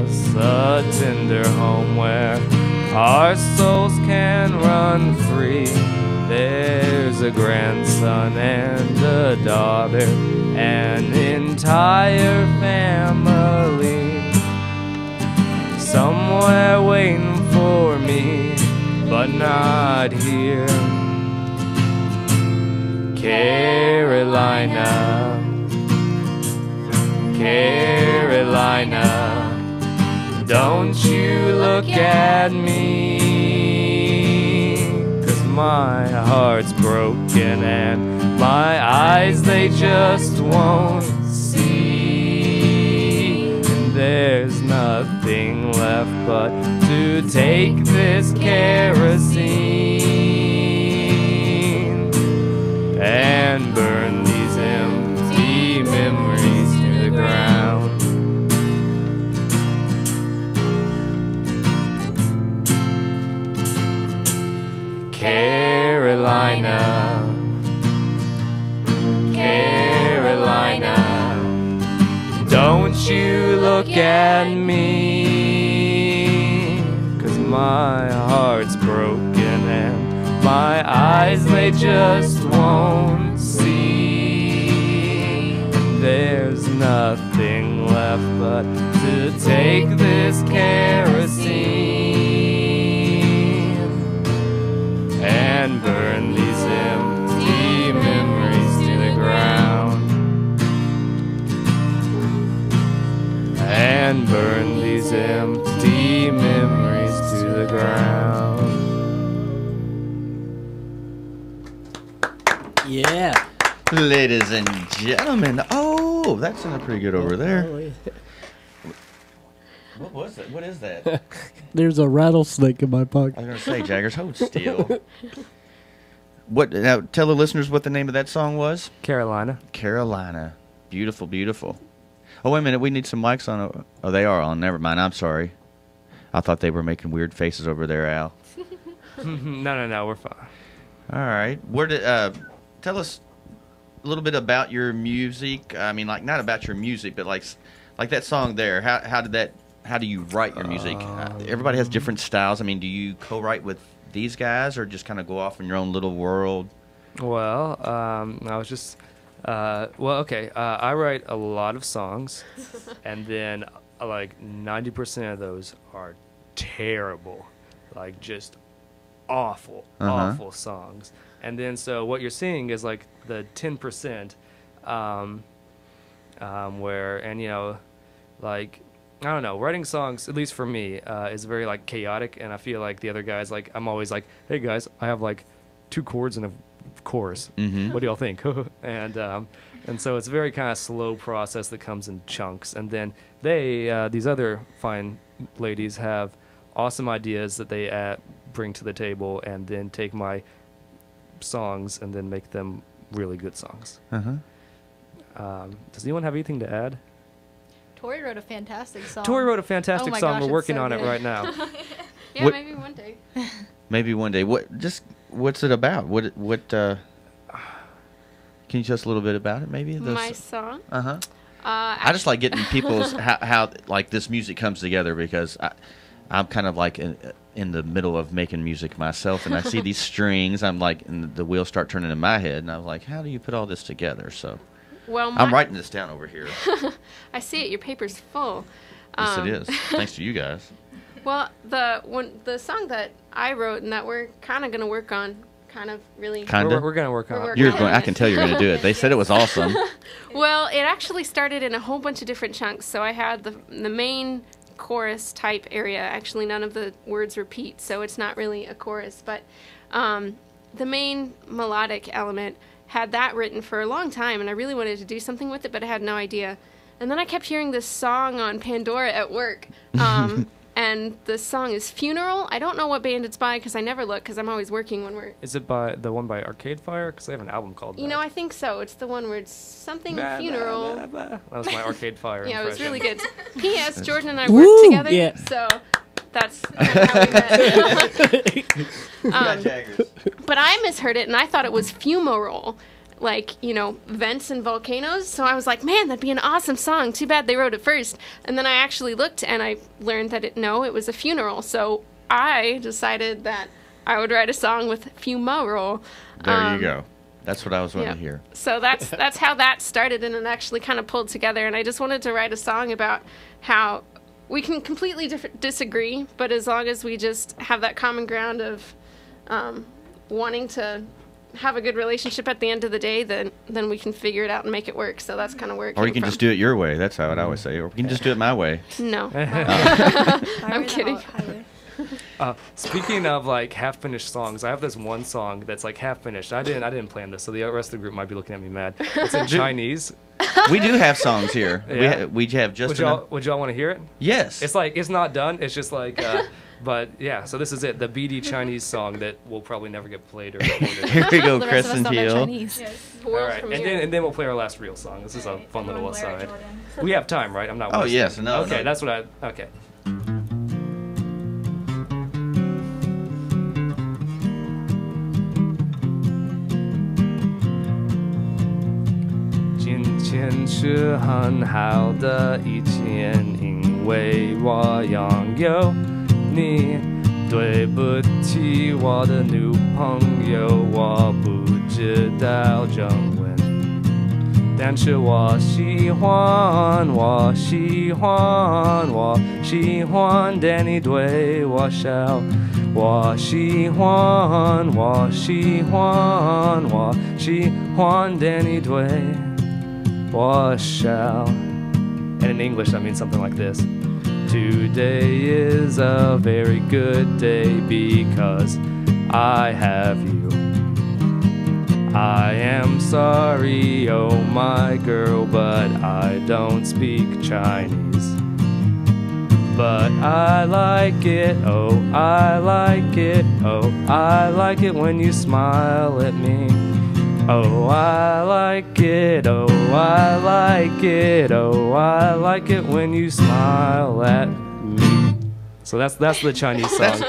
us a tender home where our souls can run free. There's a grandson and a daughter, an entire family, somewhere waiting for me, but not here. Carolina, Carolina, don't you look at me, 'cause my heart's broken and my eyes, they just won't see. And there's nothing left but to take this kerosene and burn these empty memories to the ground. Carolina, Carolina, don't you look at me, 'cause my heart's broken and my eyes, they just won't see. And there's nothing left but to take this kerosene and burn these empty memories to the ground. And burn these empty memories to the ground. Yeah. Ladies and gentlemen, oh, that sounded pretty good over there. What was that? What is that? There's a rattlesnake in my pocket. I was going to say, Jaggers, hold still. What? Now, tell the listeners what the name of that song was. Carolina. Carolina. Beautiful, beautiful. Oh, wait a minute. We need some mics on. Oh, they are on. Never mind. I'm sorry. I thought they were making weird faces over there, Al. No, we're fine. All right. Where did tell us a little bit about your music? I mean, like not about your music, but like that song there. How do you write your music? Everybody has different styles. I mean, do you co-write with these guys, or just kind of go off in your own little world? Well, I was just okay. I write a lot of songs, and then like 90% of those are terrible, like just awful songs. And then so what you're seeing is like the 10%, where, and you know, like I don't know, writing songs, at least for me, is very like chaotic, and I feel like the other guys, like I'm always like, hey guys, I have like 2 chords and a chorus. What do y'all think? And so it's a very kind of slow process that comes in chunks, and then they these other fine ladies have awesome ideas that they bring to the table, and then take my songs and then make them really good songs. Does anyone have anything to add? Tori wrote a fantastic song. Tori wrote a fantastic Oh my song. gosh, We're working it's so on it good. right now. Yeah, maybe one day. Maybe one day. What's it about? What can you tell us a little bit about it? Maybe My song. I just like getting people's how like this music comes together, because I'm kind of like in the middle of making music myself, and I see these strings. I'm like, and the wheels start turning in my head, and I was like, how do you put all this together? So, well, I'm writing this down over here. I see it. Your paper's full. Yes, it is. Thanks to you guys. Well, the song that I wrote and that we're kind of going to work on, Kinda? We're going to work on it. I can tell you're going to do it. They said it was awesome. Well, it actually started in a whole bunch of different chunks. So I had the main chorus type area. Actually, none of the words repeat, so it's not really a chorus. But the main melodic element had that written for a long time, and I really wanted to do something with it, but I had no idea. And then I kept hearing this song on Pandora at work. And the song is Funeral. I don't know what band it's by because I never look because I'm always working when we're... Is it by the one by Arcade Fire? Because they have an album called You know, I think so. It's the one where it's something funeral. That was my Arcade Fire Yeah, it was impression. really good. P.S. Jordan and I worked together, yeah. so that's how we met. But I misheard it, and I thought it was fumarole, like, vents and volcanoes. So I was like, man, that'd be an awesome song. Too bad they wrote it first. And then I actually looked and I learned that it was a funeral. So I decided that I would write a song with funeral. There you go. That's what I was wanting to hear. So that's how that started, and it actually kind of pulled together. And I just wanted to write a song about how we can completely disagree, but as long as we just have that common ground of wanting to have a good relationship at the end of the day, then we can figure it out and make it work. So that's kind of where it came Or you can from. just do it your way. That's how I always say. Or you can just do it my way. No. I'm kidding. Speaking of like half finished songs, I have this one song that's like half finished. I didn't plan this, so the rest of the group might be looking at me mad. It's in Chinese. We do have songs here. Yeah. We have just Would y'all want to hear it? Yes. It's like it's not done. It's just like, but yeah. So this is it. The Beady Chinese song that will probably never get played or recorded. Here we go, The rest of us Crescent don't know Hill. Chinese. All right, and then we'll play our last real song. This is a fun little aside. We have time, right? I'm not. Oh wasting. yes, no. Okay, no. that's what I. Okay. 今天是很好的一天，因为我拥有你。对不起，我的女朋友，我不知道中文，但是我喜欢Danny 对我笑。我喜欢Danny 对我笑。And in English, that means something like this. Today is a very good day because I have you. I am sorry, oh my girl, but I don't speak Chinese. But I like it, oh I like it, oh I like it when you smile at me. Oh I like it, oh I like it, oh I like it when you smile at me. So that's the Chinese song.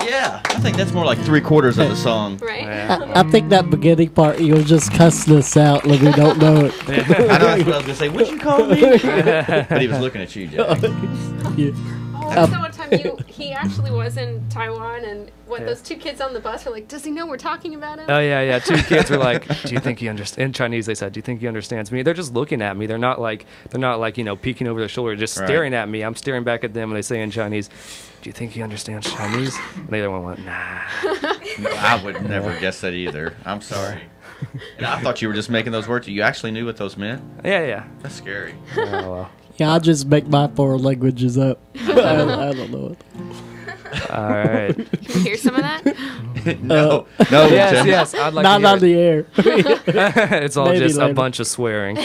Yeah, I think that's more like 3/4 of the song. Right? Yeah. I think that beginning part, you were just cussing us out like we don't know it. I know that's what I was gonna say. What'd you call me? But he was looking at you, Jack. Yeah. Oh, so one time he actually was in Taiwan, and those two kids on the bus were like, does he know we're talking about him? Oh yeah. Two kids were like, "Do you think he understands?" In Chinese, they said, "Do you think he understands me?" They're just looking at me. They're not like peeking over their shoulder, just staring at me. I'm staring back at them, and they say in Chinese, "Do you think he understands Chinese?" And the other one went, "Nah." No, I would never guess that either. I'm sorry. And I thought you were just making those words. You actually knew what those meant? Yeah. That's scary. Oh, well. Yeah, I just make my 4 languages up. I don't know it. All right. Can we hear some of that? No. Yes. I'd like Not to hear on the air. It's all Maybe just later. a bunch of swearing.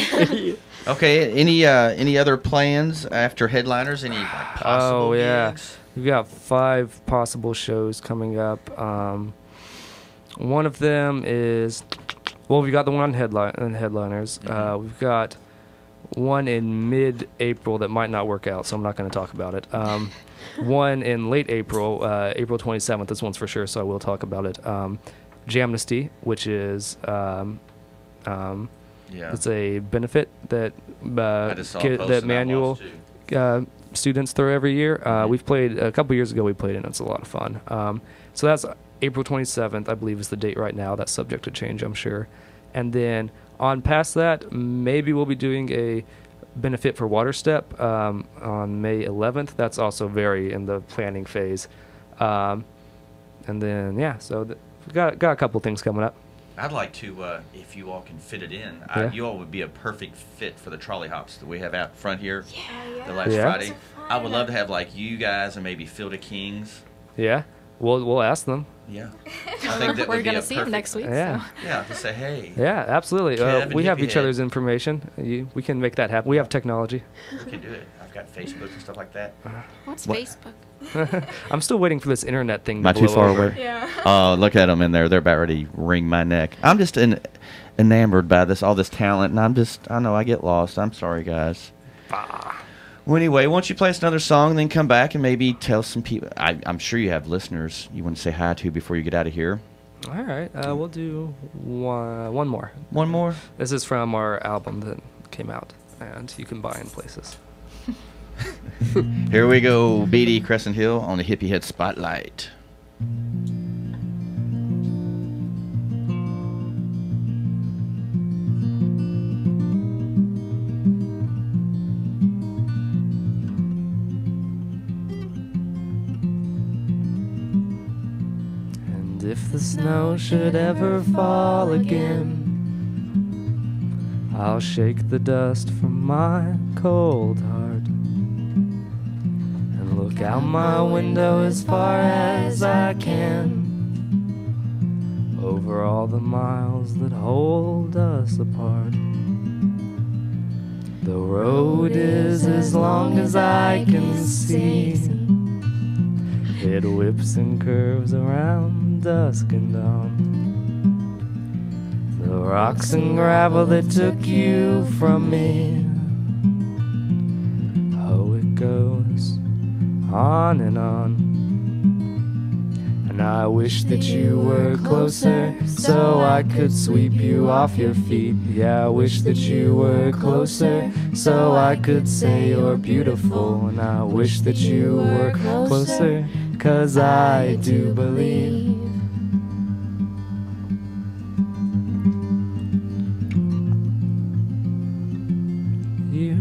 Okay. Any other plans after headliners? Any like, possible gigs? We've got 5 possible shows coming up. One of them is, we've got the one on headliners. We've got one in mid-April that might not work out, so I'm not going to talk about it. One in late April, April 27th. This one's for sure, so I will talk about it. Jamnesty, which is it's a benefit that Manual students throw every year. We've played a couple years ago. We played it, and it's a lot of fun. So that's April 27th, I believe, is the date right now. That's subject to change, I'm sure. And then on past that, maybe we'll be doing a benefit for Water Step on May 11th. That's also very in the planning phase. And then, so we've got a couple things coming up. I'd like to, if you all can fit it in, you all would be a perfect fit for the trolley hops that we have out front here the last Friday. So I would love to have like you guys and maybe Field of Kings. Yeah, we'll ask them. Yeah, I think that We're would be gonna a see him perfect- next week. Yeah. So. Yeah, to say hey. Yeah, absolutely. Kev and We have Hippy each Head. other's information. We can make that happen. We have technology. We can do it. I've got Facebook and stuff like that. What's What? Facebook? I'm still waiting for this internet thing to Not too blow far over. away. Yeah. Look at them in there. They're about ready to wring my neck. I'm just enamored by all this talent, and I know I get lost. I'm sorry, guys. Well, anyway, why don't you play us another song, and then come back and maybe tell some people. I'm sure you have listeners you want to say hi to before you get out of here. All right, we'll do one more. One more. This is from our album that came out, and you can buy in places. Here we go. Beady, Crescent Hill on the Hippie Head Spotlight. If the snow should ever fall again, I'll shake the dust from my cold heart and look out my window as far as I can, over all the miles that hold us apart. The road is as long as I can see. It whips and curves around dusk and dawn. The rocks and gravel that took you from me. Oh, it goes on and on. And I wish that you were closer so I could sweep you off your feet. Yeah, I wish that you were closer so I could say you're beautiful. And I wish that you were closer, 'cause I do believe. You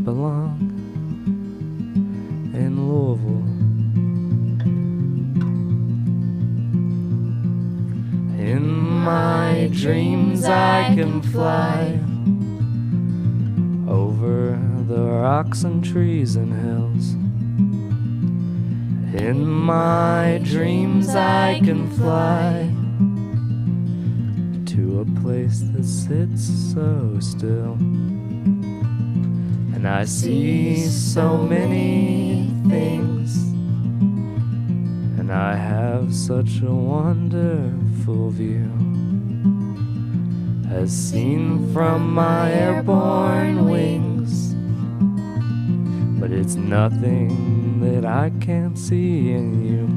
belong in Louisville. In my dreams I can fly over the rocks and trees and hills. In my dreams I can fly to a place that sits so still. And I see so many things, and I have such a wonderful view, as seen from my airborne wings. But it's nothing that I can't see in you.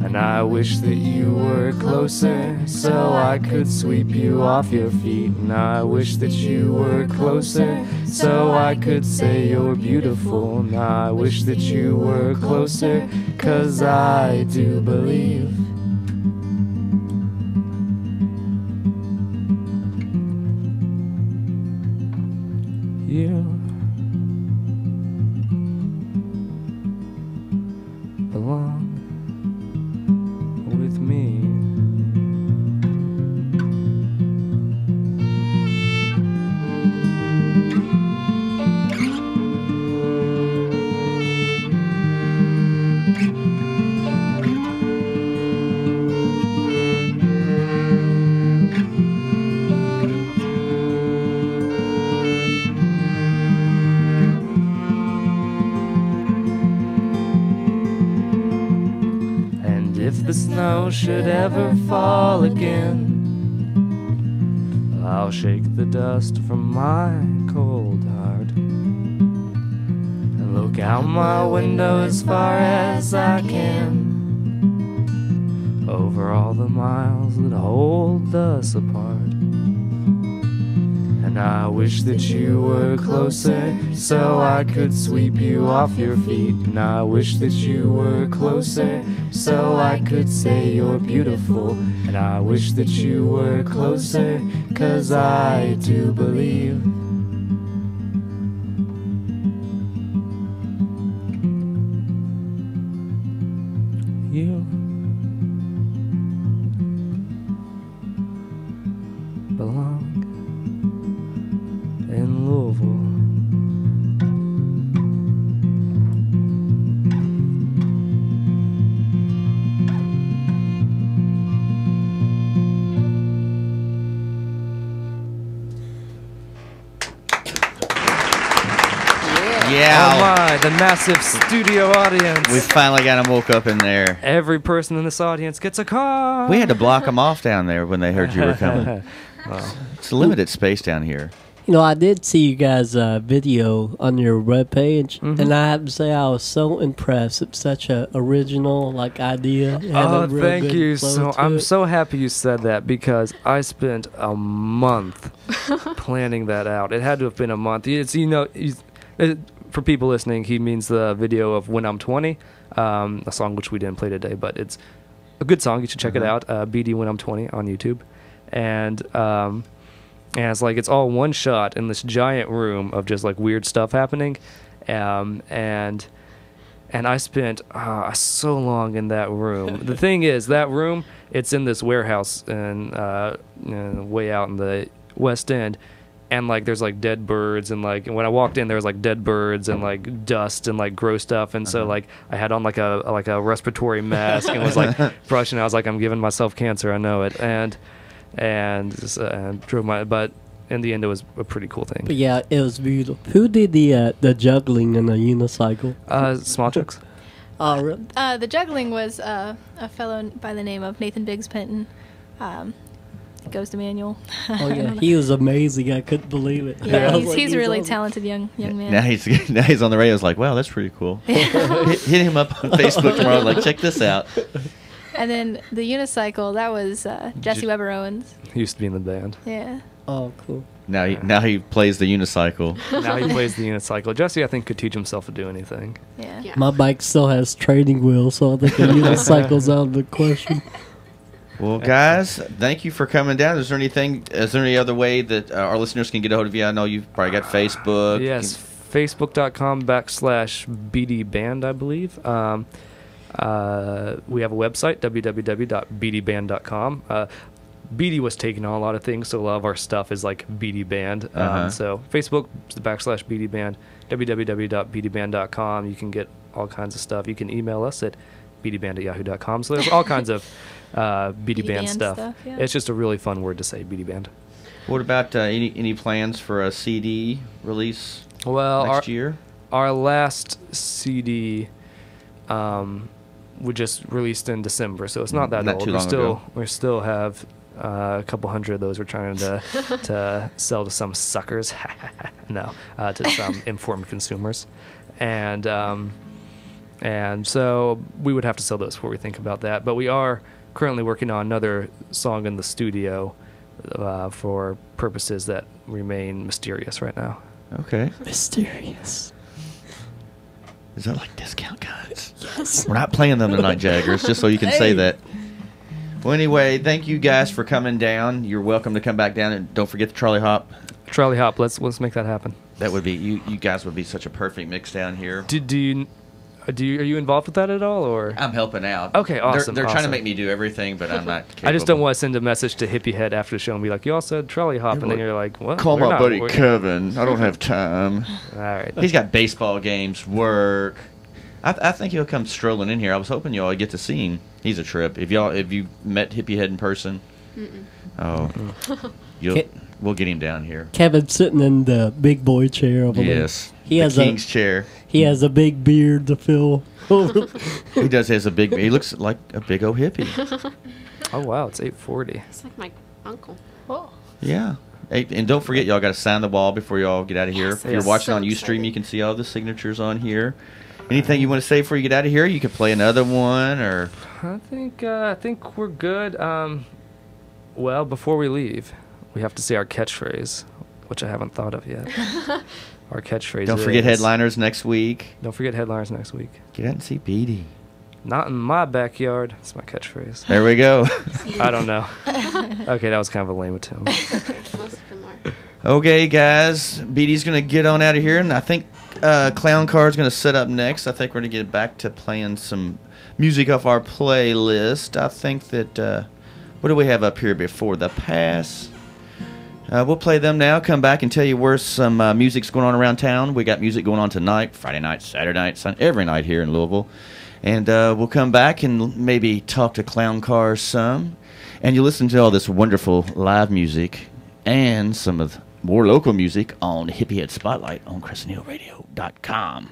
And I wish that you were closer so I could sweep you off your feet. And I wish that you were closer so I could say you're beautiful. And I wish that you were closer, 'cause I do believe. You belong with me. If the snow should ever fall again, I'll shake the dust from my cold heart and look out my window as far as I can, over all the miles that hold us apart. And I wish that you were closer so I could sweep you off your feet. And I wish that you were closer so I could say you're beautiful. And I wish that you were closer, 'cause I do believe. You belong in Louisville. Yeah. Oh my, the massive studio audience. We finally got them woke up in there. Every person in this audience gets a car. We had to block them off down there when they heard you were coming. Well, It's limited space down here. I did see you guys' video on your webpage, and I have to say I was so impressed. It's such a original idea. It had a real Thank good you. flow to I'm it. so happy you said that because I spent a month planning that out. It had to have been a month. It's for people listening, he means the video of When I'm 20, a song which we didn't play today, but it's a good song. You should check it out. Beady When I'm 20 on YouTube, and it's all one shot in this giant room of just weird stuff happening, and I spent so long in that room. The thing is, that room, it's in this warehouse and way out in the West End, and there's dead birds, and when I walked in there was dead birds and dust and gross stuff, and so I had on a respiratory mask and was brushing. I was I'm giving myself cancer. I know it, and drove but in the end it was a pretty cool thing. But yeah, it was beautiful. Who did the juggling and the unicycle? Small chicks. Oh, really? The juggling was a fellow by the name of Nathan Biggs Penton. Goes to Manual. Oh yeah, he was amazing. I couldn't believe it. Yeah, I was he's a really awesome. talented young man. Now he's on the radio. It's wow, that's pretty cool. hit him up on Facebook tomorrow. Check this out. And then the unicycle, that was Jesse Weber Owens. He used to be in the band. Yeah. Oh, cool. Now he plays the unicycle. Now he plays the unicycle. Jesse, I think, could teach himself to do anything. Yeah. Yeah. My bike still has training wheels, so I think the unicycle's out of the question. Well, guys, thank you for coming down. Is there any other way that our listeners can get a hold of you? I know you've probably got Facebook. Yes, facebook.com/BeadyBand, I believe. We have a website, www.beadyband.com. Beady was taking on a lot of things, so a lot of our stuff is Beady Band. So Facebook /BeadyBand, www.beadyband.com. You can get all kinds of stuff. You can email us at beadyband@yahoo.com. So there's all kinds of Beady Band stuff. Yeah. It's just a really fun word to say, Beady Band. What about any plans for a CD release Well, next year? Our last CD we just released in December, so it's not that Not old. too long ago. We still have a couple hundred of those we're trying to sell to some suckers. No, to some informed consumers, and so we would have to sell those before we think about that. But we are currently working on another song in the studio for purposes that remain mysterious right now. Okay. Mysterious. Is that discount codes? Yes. We're not playing them tonight, Jaggers, just so you can say that. Well, anyway, thank you guys for coming down. You're welcome to come back down, and don't forget the Trolley Hop. Trolley Hop, let's make that happen. That would be you guys would be such a perfect mix down here. Are you involved with that at all, or? I'm helping out. Okay, awesome. They're trying to awesome. make me do everything, but I'm not capable. I just don't want to send a message to Hippy Head after the show and be like, "You all said Trolley Hop," and then you're like, "What?" Call We're my not. buddy We're- Kevin. I don't have time. All right. He's got baseball games, work. I think he'll come strolling in here. I was hoping y'all would get to see him. He's a trip. If you met Hippy Head in person, oh, we'll get him down here. Kevin's sitting in the big boy chair over there. Yes, He the has king's chair. He has a big beard to fill. He does has a big. He looks like a big old hippie. Oh wow, it's 8:40. It's like my uncle. Whoa. Yeah. Hey, and don't forget, y'all got to sign the wall before y'all get out of here. Yes, If you're I'm watching so on Ustream, excited. you can see all the signatures on here. Anything you want to say before you get out of here? You could play another one, or I think we're good. Well, before we leave, we have to say our catchphrase, which I haven't thought of yet. Our catchphrase. don't forget is- headliners next week. Don't forget headliners next week. Get out and see Beady. Not in my backyard. That's my catchphrase. There we go. I don't know. Okay, that was kind of a lame attempt. Most of them are. Okay, guys, Beady's gonna get on out of here, and I think Clown Car's gonna set up next. I think we're gonna get back to playing some music off our playlist. I think that what do we have up here before the pass? We'll play them now. Come back and tell you where some music's going on around town. We got music going on tonight, Friday night, Saturday night, Sunday, every night here in Louisville. And we'll come back and maybe talk to Clown Car some. And you listen to all this wonderful live music and some of more local music on Hippie Head Spotlight on CrescentHillRadio.com.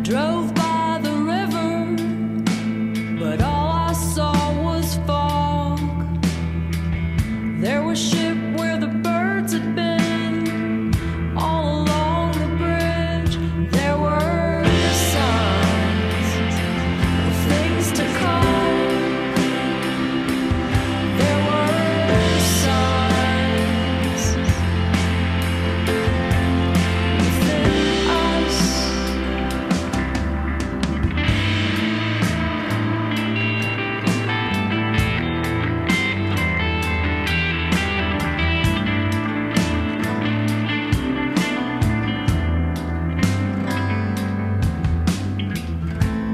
drove by the river, but all I saw was fog. There was ship where the birds had been, all along the bridge. There were signs of things to come. There were signs within us.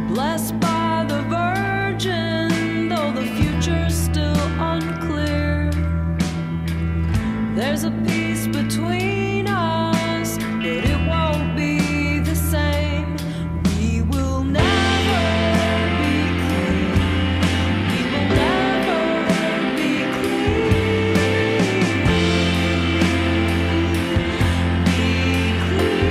Blessed by the Virgin, though the future's still unclear. There's a peace between us, but it won't be the same. We will never be clean. We will never be clean. Be clean.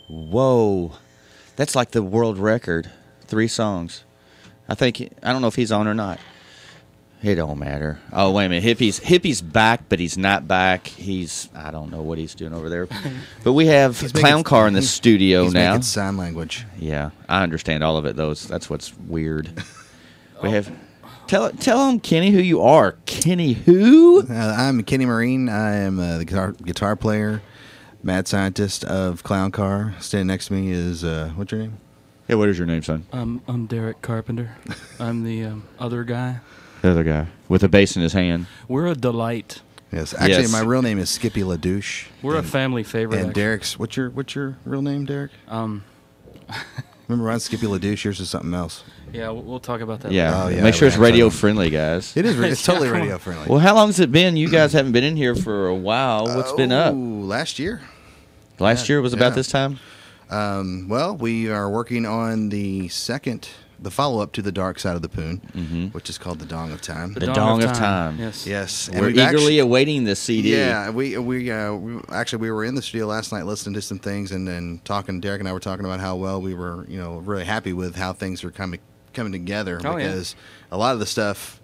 Whoa. That's like the world record. 3 songs. I don't know if he's on or not. It don't matter. Oh, wait a minute. Hippy's back, but he's not back. I don't know what he's doing over there. But we have Clown Car in the studio he's now. Making sign language. Yeah, I understand all of it, though. That's what's weird. We have... Tell them, Kenny, who you are. Kenny who? I'm Kenny Marine. I am the guitar player, mad scientist of Clown Car. Standing next to me is, what's your name? Yeah, what is your name, son? I'm Derek Carpenter. I'm the other guy. The other guy with a bass in his hand. We're a delight. Yes, actually, Yes. my real name is Skippy LaDouche. We're a family favorite. And actually. Derek's, what's your real name, Derek? Remember, mine's Skippy LaDouche. Yours is something else. Yeah, we'll talk about that. Yeah. Oh, yeah, Make sure it's we have radio some- friendly, guys. It is. It's totally radio friendly. Well, how long has it been? You guys haven't been in here for a while. What's been up? Last year. Last year was about yeah. this time? Well, we are working on the follow-up to The Dark Side of the Poon, which is called The Dong of Time. The Dong of Time. Yes. Yes. We're eagerly awaiting the CD. Yeah, we were in the studio last night listening to some things and then talking. Derek and I were talking about how well we were, really happy with how things are coming together Oh, yeah. because a lot of the stuff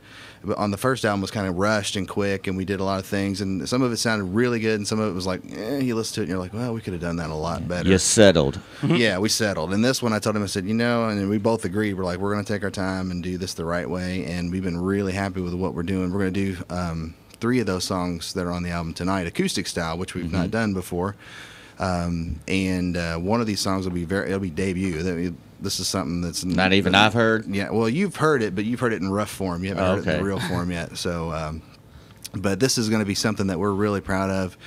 on the first album was kind of rushed and quick, and we did a lot of things, and some of it sounded really good, and some of it was like, you listen to it, and you're like, well, we could have done that a lot better. You settled. Yeah, we settled. And this one, I told him, I said, and we both agreed, we're going to take our time and do this the right way, and we've been really happy with what we're doing. We're going to do 3 of those songs that are on the album tonight, acoustic style, which we've not done before. And one of these songs will be it'll be debut. This is something that's Not even I've heard. Yeah, well, you've heard it, but you've heard it in rough form. You haven't heard it in the real form yet. So, but this is going to be something that we're really proud of.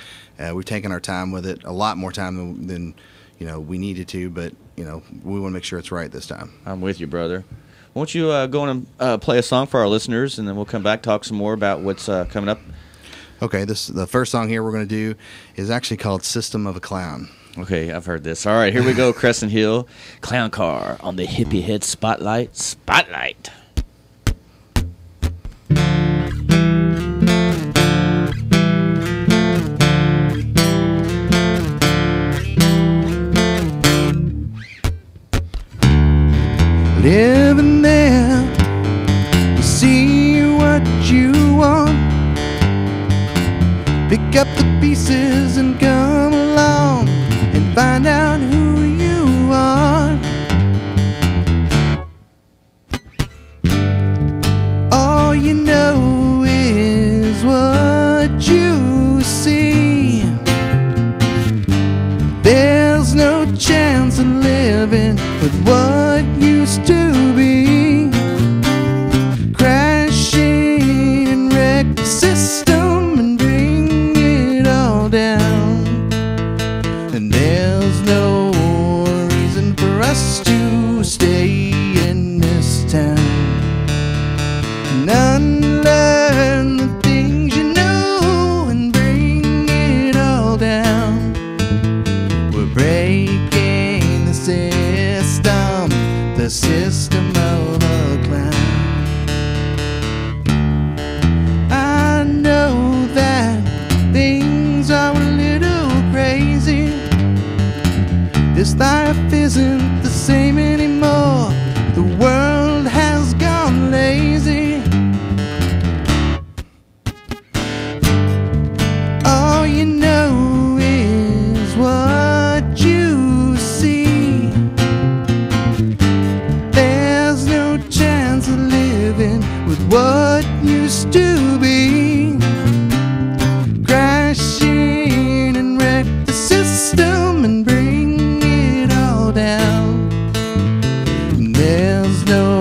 We've taken our time with it, a lot more time than we needed to. But we want to make sure it's right this time. I'm with you, brother. Won't you go and play a song for our listeners, and then we'll come back, talk some more about what's coming up. Okay, the first song here we're going to do is actually called "System of a Clown." Okay, I've heard this. All right, here we go. Crescent Hill, Clown Car on the Hippie Head Spotlight. Spotlight. Living there, you see what you want. Pick up the pieces and come along and find out who you are. All you know is what you see. There's no chance of living with what used to be. Crashing and wreck the system and bring it all down. And there's no reason for us to stay in this town. And unlearn the things you know and bring it all down. We're breaking the system of a clown. I know that things are a little crazy. This life isn't the same anymore. The world has gone lazy. All you know is what you see. There's no chance of living with what used to be. Crashing and wreck the system and bring it all down. There's no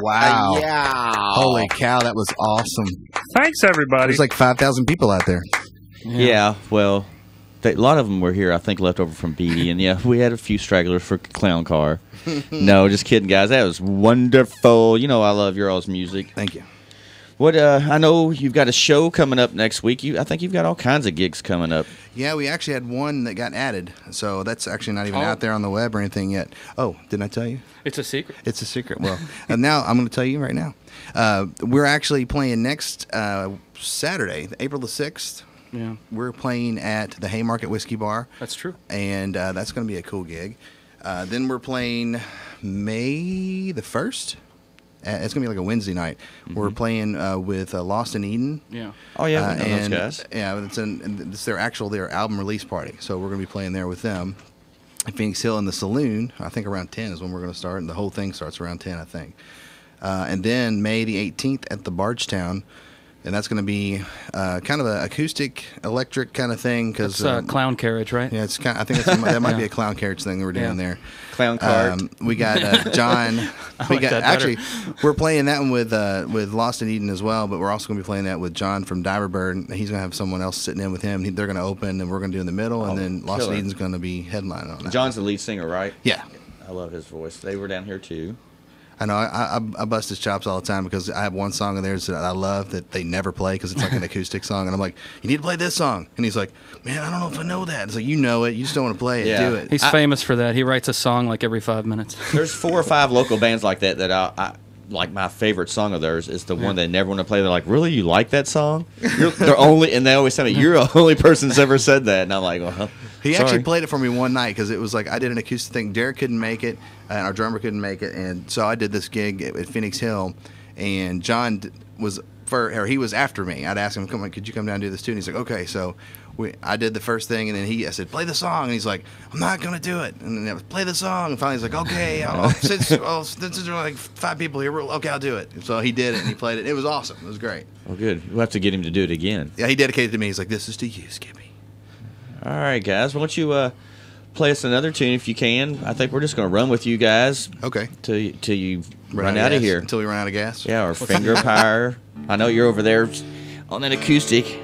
Wow. Yeah. Holy cow, that was awesome. Thanks, everybody. There's like 5,000 people out there. Yeah, well, a lot of them were here, I think, left over from Beady. And, yeah, we had a few stragglers for Clown Car. No, just kidding, guys. That was wonderful. You know I love your all's music. Thank you. What I know you've got a show coming up next week. I think you've got all kinds of gigs coming up. Yeah, we actually had one that got added, so that's actually not even out there on the web or anything yet. Oh, didn't I tell you? It's a secret. It's a secret. Well, now I'm going to tell you right now. We're actually playing next Saturday, April the 6th. Yeah, We're playing at the Haymarket Whiskey Bar. that's true. And that's going to be a cool gig. Then we're playing May the 1st. It's going to be like a Wednesday night. We're playing with Lost in Eden. Yeah. Oh, yeah, we know and, those guys. Yeah, it's their album release party. So we're going to be playing there with them. At Phoenix Hill in the Saloon, I think around 10 is when we're going to start. And the whole thing starts around 10, I think. And then May the 18th at the Bardstown. And that's going to be kind of an acoustic, electric kind of thing. It's Clown Carriage, right? Yeah, it's kind of, I think that might be a Clown Carriage thing that we're doing there. Clown Cart. We got John. Actually, we're playing that one with Lost in Eden as well, but we're also going to be playing that with John from Diverbird. He's going to have someone else sitting in with him. They're going to open, and we're going to do in the middle, and then Lost in Eden's going to be headlining on that. John's the lead singer, right? Yeah. I love his voice. They were down here, too. I know. I bust his chops all the time because I have one song of theirs that I love that they never play because it's like an acoustic song, and I'm like, "You need to play this song," and he's like, "Man, I don't know if I know that." It's like, you know it, you just don't want to play it. Yeah. Do it. He's famous for that. He writes a song like every 5 minutes. There's 4 or 5 local bands like that I like. My favorite song of theirs is the one they never want to play. They're like, "Really, you like that song?" They're only, and they always tell me, "You're the only person that's ever said that." And I'm like, "Well, He sorry. actually played it for me one night because it was like I did an acoustic thing. Derek couldn't make it, and our drummer couldn't make it, and so I did this gig at Phoenix Hill, and John was he was after me. I'd ask him, "Come on, could you come down and do this too?" And he's like, "Okay." So I did the first thing, and then I said, "Play the song," and he's like, "I'm not gonna do it." And then I was, "Play the song," and finally he's like, "Okay, since there are like 5 people here, okay, I'll do it." And so he did it, and he played it. It was awesome. It was great. Well, good. We'll have to get him to do it again. Yeah, he dedicated it to me. He's like, "This is to you, Skippy." All right, guys. Why don't you play us another tune if you can? I think we're just going to run with you guys. Okay. Till you run out of here. Until we run out of gas. Yeah, or finger power. I know you're over there on that acoustic.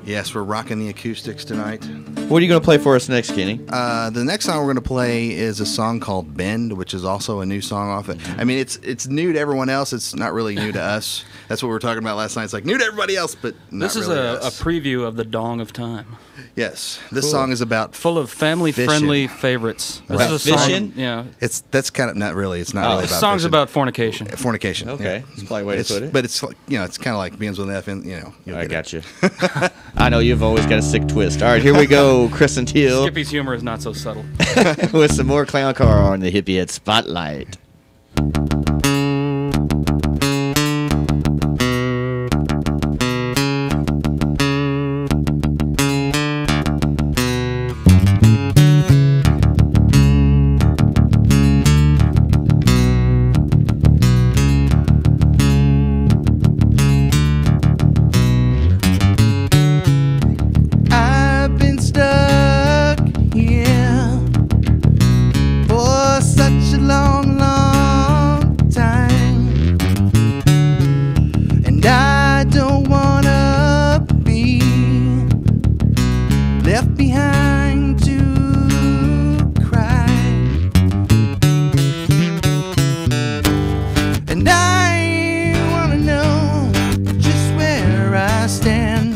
Yes, we're rocking the acoustics tonight. What are you going to play for us next, Kenny? The next song we're going to play is a song called "Bend," which is also a new song off it. I mean, it's new to everyone else. It's not really new to us. That's what we were talking about last night. It's like new to everybody else, but not This is really a us. preview of the Dong of Time. Yes, this Cool. song is about Full of family-friendly favorites. This About is a song, fishing? yeah. that's kind of not really. It's not really The about song's fishing. about fornication. Fornication. Okay, yeah. that's probably a way to put it. But it's like, it's kind of like begins with an F, and you'll I get got you. I know you've always got a sick twist. All right, here we go, Chris and Teal, Skippy's humor is not so subtle. with some more Clown Car on the Hippie Head Spotlight. I've been stuck here for such a long, long time, and I don't wanna be left behind to cry, and I wanna know just where I stand.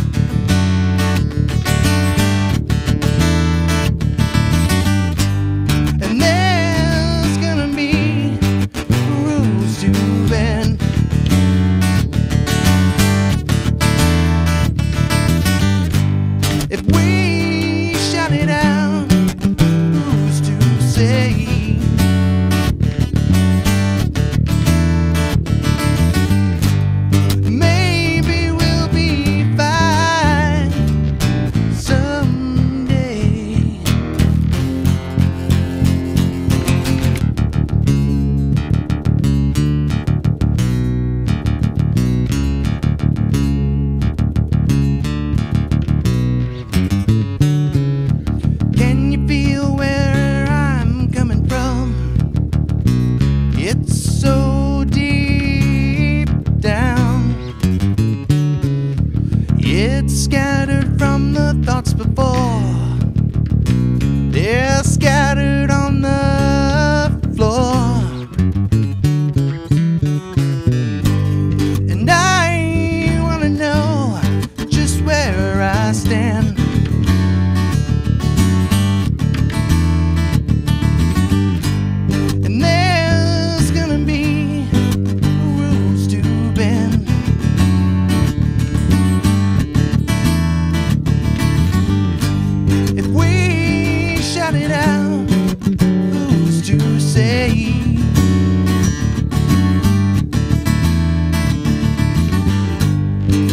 And there's gonna be rules to bend. If we shout it out, who's to say? Maybe we'll be fine someday. Can you feel where I'm coming from? It's so deep scattered from the thoughts before. They're scattered on the floor. And I wanna know just where I stand. And there's gonna be rules to bend. If we shout it out, who's to say?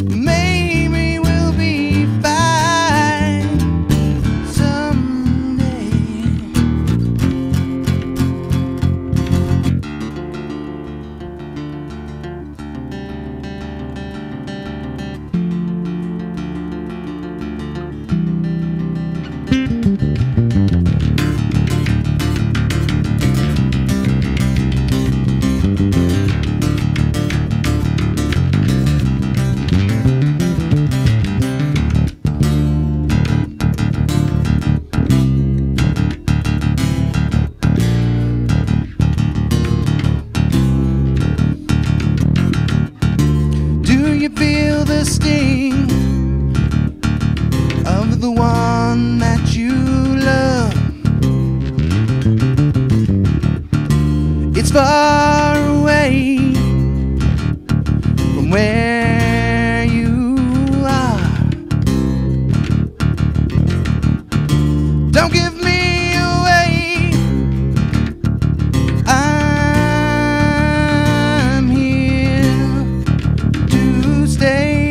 Maybe we'll be fine someday. Do you feel the sting of the one that you love? It's far away from where you are. Don't give me away. I'm here to stay.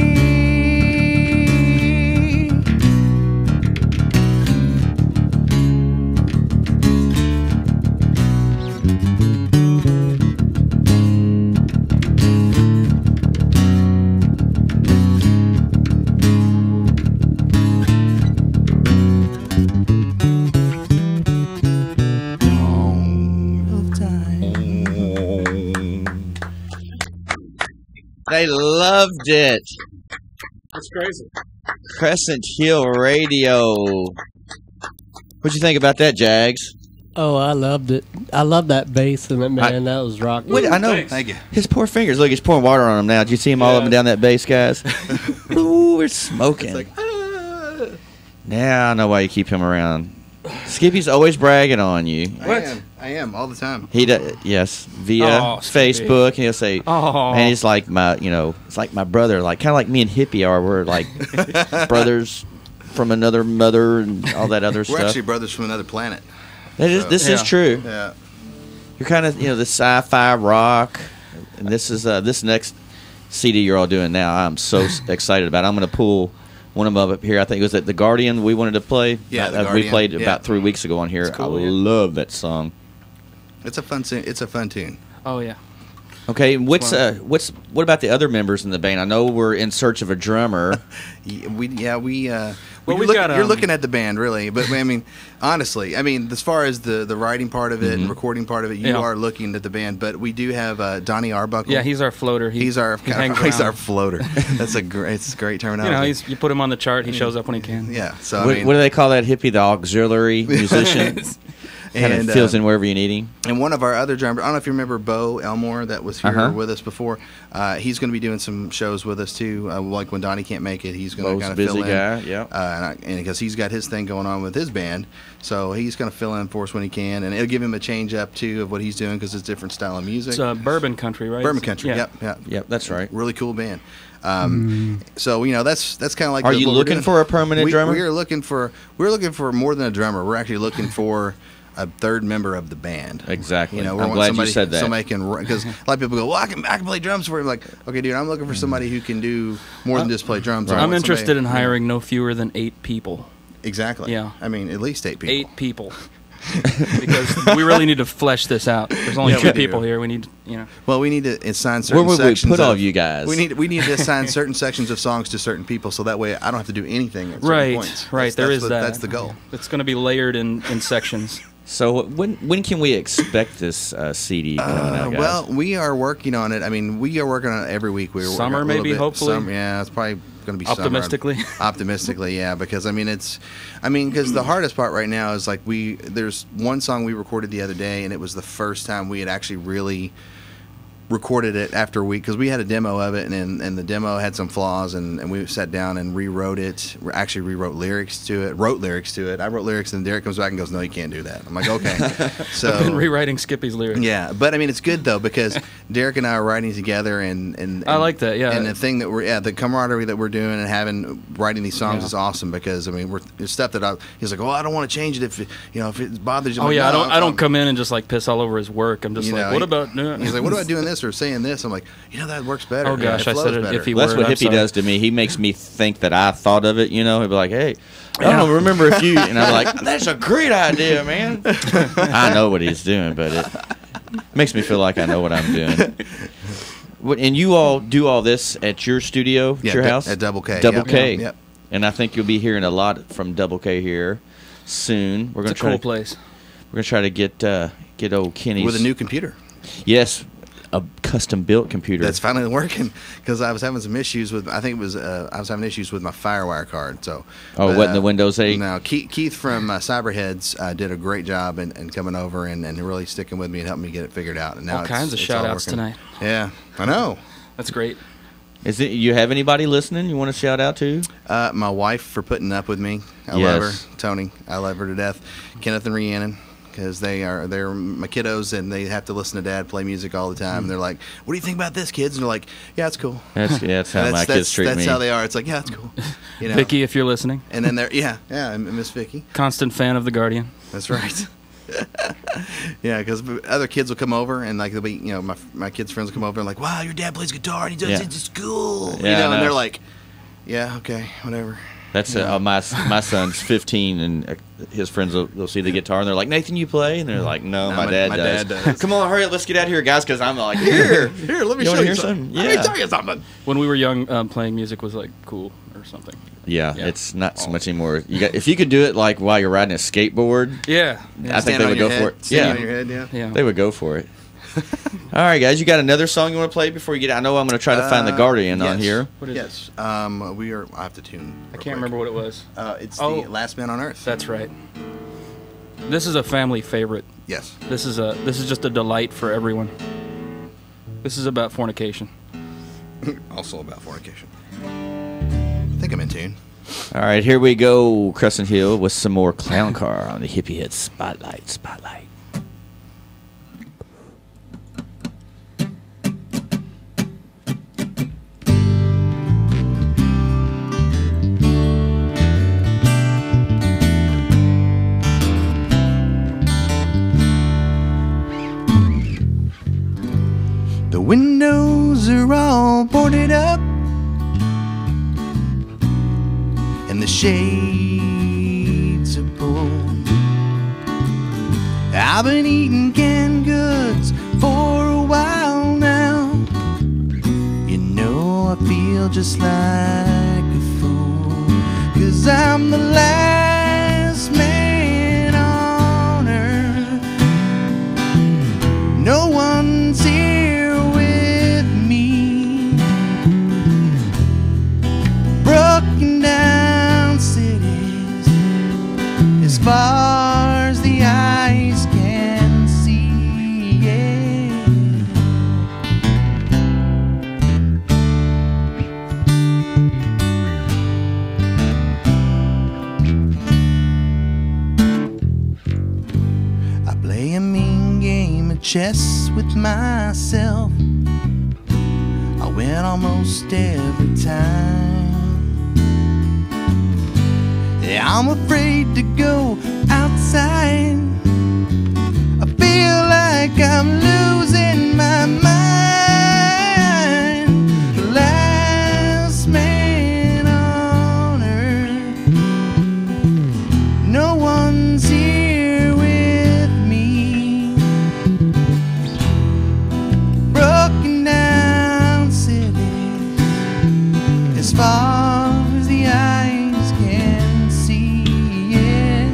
All of time. They loved it. That's crazy. Crescent Hill Radio. What'd you think about that, Jags? Oh, I loved it. I love that bass in it, man. That was rocking. Wait, I know. Thanks. Thank you. His poor fingers. Look, he's pouring water on them now. Did you see him all Yeah. up and down that bass, guys? Ooh, we're smoking. It's like, Now I know why you keep him around. Skippy's always bragging on you. I am all the time. He does, yes, via Oh, Skippy. Facebook. He'll say, Oh. "Man, he's like my, it's like my brother, like kind of like me and Hippy are. We're like brothers from another mother and all that other We're stuff." actually brothers from another planet. This is Yeah. true. Yeah. You're kind of, the sci-fi rock, and this is this next CD you're all doing now. I'm so excited about it. I'm going to pull one of them up here. I think it was at The Guardian we wanted to play. Yeah, The We Guardian, played yeah. about 3 weeks ago on here. It's cool, I yeah. love that song. It's a fun tune. Oh yeah. Okay, what about the other members in the band? I know we're in search of a drummer. Well, we've got, you're looking at the band, really. But I mean, honestly, as far as the writing part of it and recording part of it, you Yeah. are looking at the band. But we do have Donnie Arbuckle. Yeah, he's our floater. He's our hangs he's our around. floater. That's it's great terminology. You put him on the chart. He shows up when he can. Yeah. So What do they call that hippie? The auxiliary musician. Kind of And, fills in wherever you need him. And one of our other drummers, I don't know if you remember Bo Elmore that was here Uh-huh. with us before. He's going to be doing some shows with us too. Like when Donnie can't make it, he's going to Bo's kind of busy fill in. guy, yeah. And because he's got his thing going on with his band, so he's going to fill in for us when he can, and it'll give him a change up too of what he's doing because it's a different style of music. It's bourbon country, right? Bourbon Country. Yeah. Yep. Yep, that's right. Really cool band. So that's kind of like. Are you what we're looking doing. for a permanent drummer? We're looking for more than a drummer. We're actually looking for a third member of the band. Exactly. We I'm want glad somebody, you said that. Somebody can, because a lot of people go, well, I can play drums for you. I'm like, okay, dude, I'm looking for somebody who can do more than just play drums. I I'm want interested somebody- in hiring no fewer than 8 people. Exactly. Yeah. I mean, at least 8 people. 8 people. Because we really need to flesh this out. There's only Yeah, we 2 do. people here. We need, Well, we need to assign certain Where would we sections. put all of- of you guys? We need to assign certain sections of songs to certain people, so that way I don't have to do anything at certain Right, points. right. That's, There that's is what- that. That's the goal. It's going to be layered in sections. So when can we expect this CD coming out, guys? Well, we are working on it. I mean, we are working on it every week. We're Summer, working a little maybe, bit. hopefully? Yeah, it's probably going to be summer. Optimistically? Optimistically, yeah, because because the hardest part right now is like there's one song we recorded the other day, and it was the first time we had actually really recorded it after a week, because we had a demo of it, and the demo had some flaws, and we sat down and rewrote it. Actually wrote lyrics to it. I wrote lyrics, and Derek comes back and goes, "No, you can't do that." I'm like, "Okay." So I've been rewriting Skippy's lyrics. yeah, but it's good though, because Derek and I are writing together, and I like that. Yeah, and the thing that the camaraderie that we're doing and writing these songs is awesome, because it's stuff that he's like, "Oh, I don't want to change it if it bothers you." Oh I'm yeah, like, "No, I don't come in and just like piss all over his work. I'm just like, what about doing? He's like, "What about doing this or saying this?" I'm like, that works better. Oh gosh, I said it better. if he Well, that's were. what Hippy does to me. He makes me think that I thought of it. He'd be like, "Hey, I don't remember if you," and I'm like, "That's a great idea, man." I know what he's doing, but it makes me feel like I know what I'm doing. And you all do all this at your studio, at your house? At Double K. Double K. Yep. And I think you'll be hearing a lot from Double K here soon. We're going It's to a try cool to place. We're going to try to get old Kenny's With a new computer. Yes, a custom built computer. That's finally working, because I was having some issues with. I think it was I was having issues with my FireWire card. So. What in the Windows 8? No, Keith from Cyberheads did a great job in coming over and really sticking with me and helping me get it figured out. And now All kinds of it's shout all outs working. tonight. Yeah, I know. That's great. You have anybody listening you want to shout out to? My wife for putting up with me. I Yes. love her. Tony, I love her to death. Kenneth and Rhiannon, because they're my kiddos, and they have to listen to Dad play music all the time. And they're like, "What do you think about this, kids?" And they're like, "Yeah, it's cool." That's how my kids treat me. That's how they are. It's like, yeah, it's cool. Vicky, if you're listening. And then Miss Vicky. Constant fan of The Guardian. That's right. Yeah, because other kids will come over, and like they'll be, my kids' friends will come over and like, "Wow, your dad plays guitar and he does it's cool," Yeah, and they're like, "Yeah, okay, whatever." That's my son's 15, and his friends they'll see the guitar and they're like, "Nathan, you play?" And they're like, "No, my dad does." Come on, hurry up, let's get out of here, guys, because I'm like, here, let me you show wanna you hear something. Yeah. Let me tell you something. When we were young, playing music was like cool or something. Yeah, it's not so much anymore. If you could do it like while you're riding a skateboard, Yeah. I think they would go for it. Stand on your head, Yeah. They would go for it. All right, guys, you got another song you want to play before you get out? I know I'm going to try to find the Guardian on here. What is Yes. I have to tune. I can't remember what it was. It's the Last Man on Earth. That's right. This is a family favorite. Yes. This is just a delight for everyone. This is about fornication. Also about fornication. I think I'm in tune. All right, here we go, Crescent Hill, with some more Clown Car on the Hippie Head Spotlight. The windows are all boarded up, and the shades are pulled. I've been eating canned goods for a while now. I feel just like a fool, 'cause I'm the last man on earth. No one's here with me. Broken down cities, as far as the eyes can see, yeah. I play a mean game of chess with myself. I win almost every time. I'm afraid to go outside. I feel like I'm losing my mind. The last man on earth. No one's here with me. Broken down cities, as far as the eyes can see, yeah.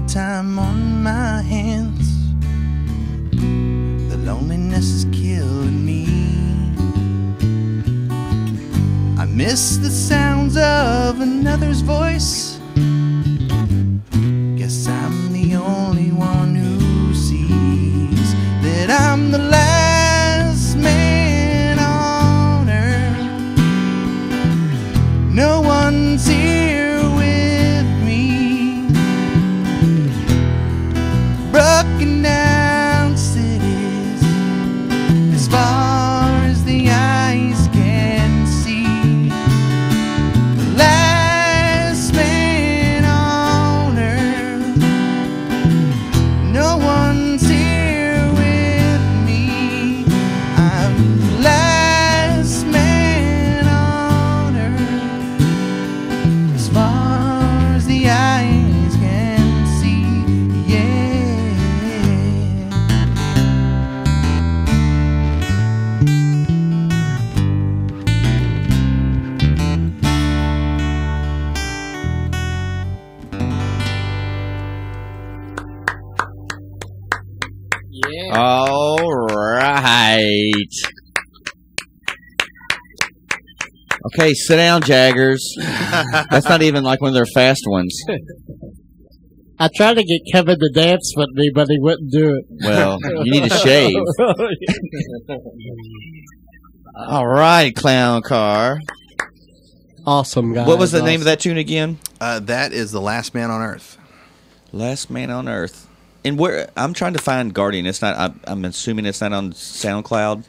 time on my hands. The loneliness is killing me. I miss the sounds of another's voice. Guess I'm the only one who sees that I'm the last man on earth. No one's here with me. Broken down cities, as far as the eyes can see. The last man on earth. No one's here with me. I'm the last man on earth, as far as the eyes can see. Yeah. All right. Okay, sit down, Jaggers. That's not even like one of their fast ones. I tried to get Kevin to dance with me, but he wouldn't do it. Well, you need to shave. All right, Clown Car. Awesome, guys. What was the name of that tune again? That is The Last Man on Earth. Last Man on Earth. And where I'm trying to find Guardian. It's not. I'm assuming it's not on SoundCloud.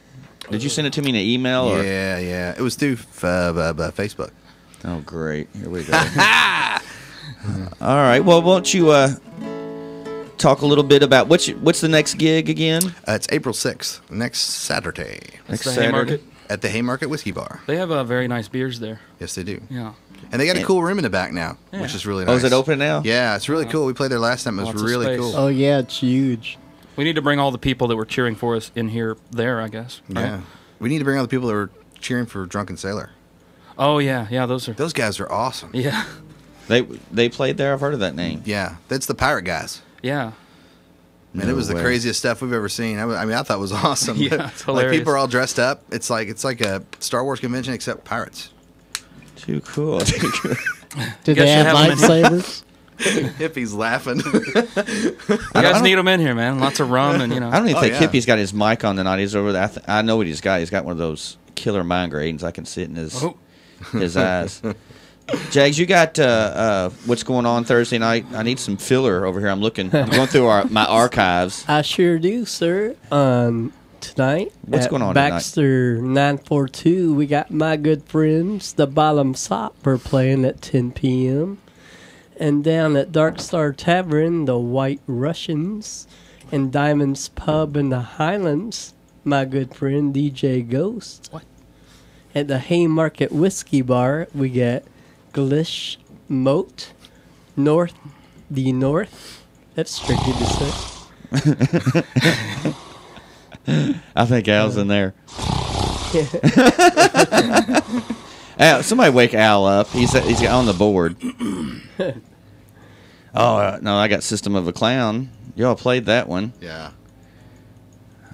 Did you send it to me in an email? Or? Yeah. It was through Facebook. Oh, great. Here we go. All right. Well, won't you talk a little bit about what's the next gig again? It's April 6th, next Saturday. That's Next the Saturday? Haymarket. At the Haymarket Whiskey Bar. They have very nice beers there. Yes, they do. Yeah. And they got a cool room in the back now, which is really nice. Oh, is it open now? Yeah, it's really cool. We played there last time. It was Lots of really space. cool. Oh, yeah, it's huge. We need to bring all the people that were cheering for us in here there, I guess. Right? Yeah. We need to bring all the people that were cheering for Drunken Sailor. Oh, yeah. Yeah, those are. Those guys are awesome. Yeah. They played there. I've heard of that name. Yeah, that's the pirate guys. Yeah. And No it was the way. craziest stuff we've ever seen. I mean, I thought it was awesome. Yeah, it's like hilarious. people are all dressed up. It's like a Star Wars convention except pirates. Too cool. Did Guess they you have have 'em in- lightsabers? Hippies laughing. You guys need them in here, man. Lots of rum and, I don't even think yeah. Hippy's got his mic on tonight. He's over there. I know what he's got. He's got one of those killer migraines. I can see it in his eyes. Jags, you got what's going on Thursday night? I need some filler over here. I'm going through my archives. I sure do, sir. Tonight, What's at going on tonight? Baxter 942, we got my good friends, the Bottom Sopper, playing at 10 p.m. And down at Dark Star Tavern, the White Russians, and Diamond's Pub in the Highlands, my good friend DJ Ghost. What? At the Haymarket Whiskey Bar, we got Glish Moat, the North. That's tricky to say. I think Al's in there. Al, somebody wake Al up. He's on the board. No, I got System of a Clown. Y'all played that one. Yeah.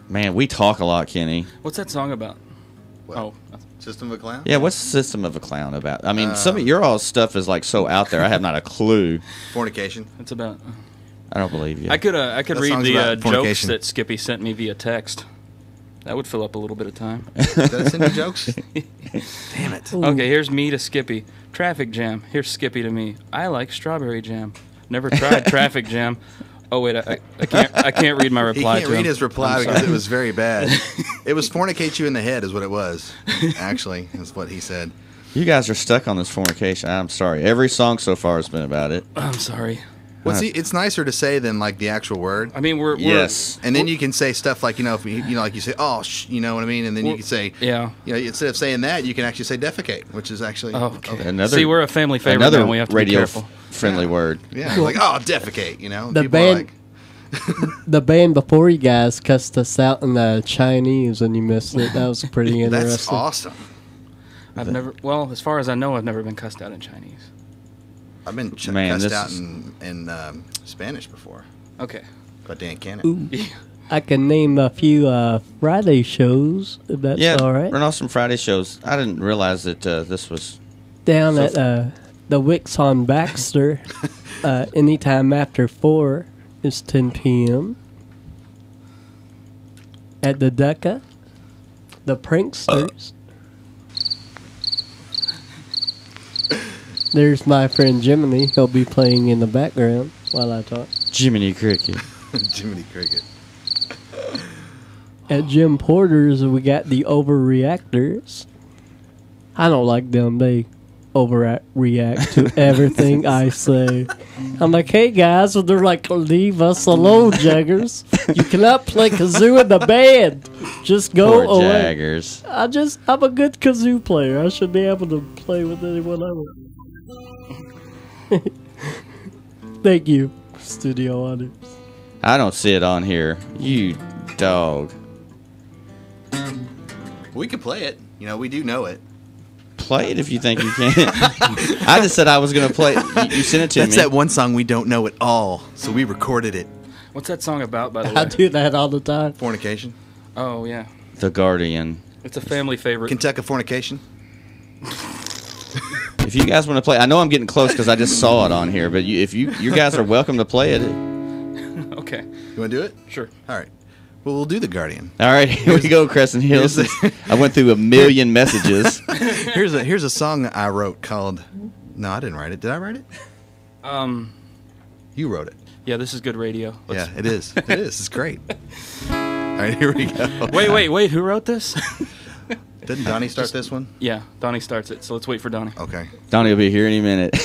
Man, we talk a lot, Kenny. What's that song about? What? Oh, System of a Clown? Yeah, what's System of a Clown about? I mean, some of your all stuff is like so out there. I have not a clue. Fornication. it's about. I don't believe you. I could That read song's the about jokes fornication. that Skippy sent me via text. That would fill up a little bit of time. Did I send you jokes? Damn it. Okay, here's me to Skippy. Traffic jam. Here's Skippy to me. I like strawberry jam. Never tried traffic jam. Oh wait, I can't read my He reply can't to read him. his reply I'm because sorry. it was very bad. It was fornicate you in the head is what it was. Actually, is what he said. You guys are stuck on this fornication. I'm sorry. Every song so far has been about it. I'm sorry. Well, see, it's nicer to say than like the actual word. I mean, we're Yes. And then you can say stuff like, if like you say, oh, you know what I mean? And then you can say, yeah. Instead of saying that, you can actually say defecate, which is actually, Oh, okay. Another- See, we're a family favorite Another now. We have to be radio careful. friendly word. yeah, like, oh, defecate, The People are band- like, The band before you guys cussed us out in the Chinese and you missed it. That was pretty interesting. that's awesome. I've never, well, as far as I know, I've never been cussed out in Chinese. I've been Man, cussed this out is- in Spanish before, Okay. but Dan Cannon. Ooh. I can name a few Friday shows, if that's Yeah, all right. run off some Friday shows. I didn't realize that this was. Down So- at the Wicks on Baxter, anytime after 4 is 10 p.m. At the Decca, the Pranksters. There's my friend Jiminy. He'll be playing in the background while I talk. Jiminy Cricket. Jiminy Cricket. At Jim Porter's, we got the Overreactors. I don't like them. They overreact to everything I say. I'm like, hey guys, and they're like, leave us alone, Jaggers. You cannot play kazoo in the band. Just go Poor away. Jaggers. I'm a good kazoo player. I should be able to play with anyone I want. Thank you, studio audience. I don't see it on here. You dog. We could play it. You know, we do know it. Play it if you think you can. I just said I was going to play it. You sent it to That's me. that one song we don't know at all, so we recorded it. What's that song about, by the way? I do that all the time. Fornication. Oh, yeah. The Guardian. It's a family favorite. Kentucky Fornication. If you guys want to play, I know I'm getting close because I just saw it on here. But if you guys are welcome to play it. Okay. You want to do it? Sure. All right. Well, we'll do The Guardian. All right, here we go, Crescent Hills. I went through a million messages. Here's a song that I wrote called. No, I didn't write it. Did I write it? You wrote it. Yeah, this is good radio. Yeah, it is. It is. It's great. All right, here we go. Wait. Who wrote this? Didn't Donnie start this one? Yeah, Donnie starts it, so let's wait for Donnie. Okay. Donnie will be here any minute.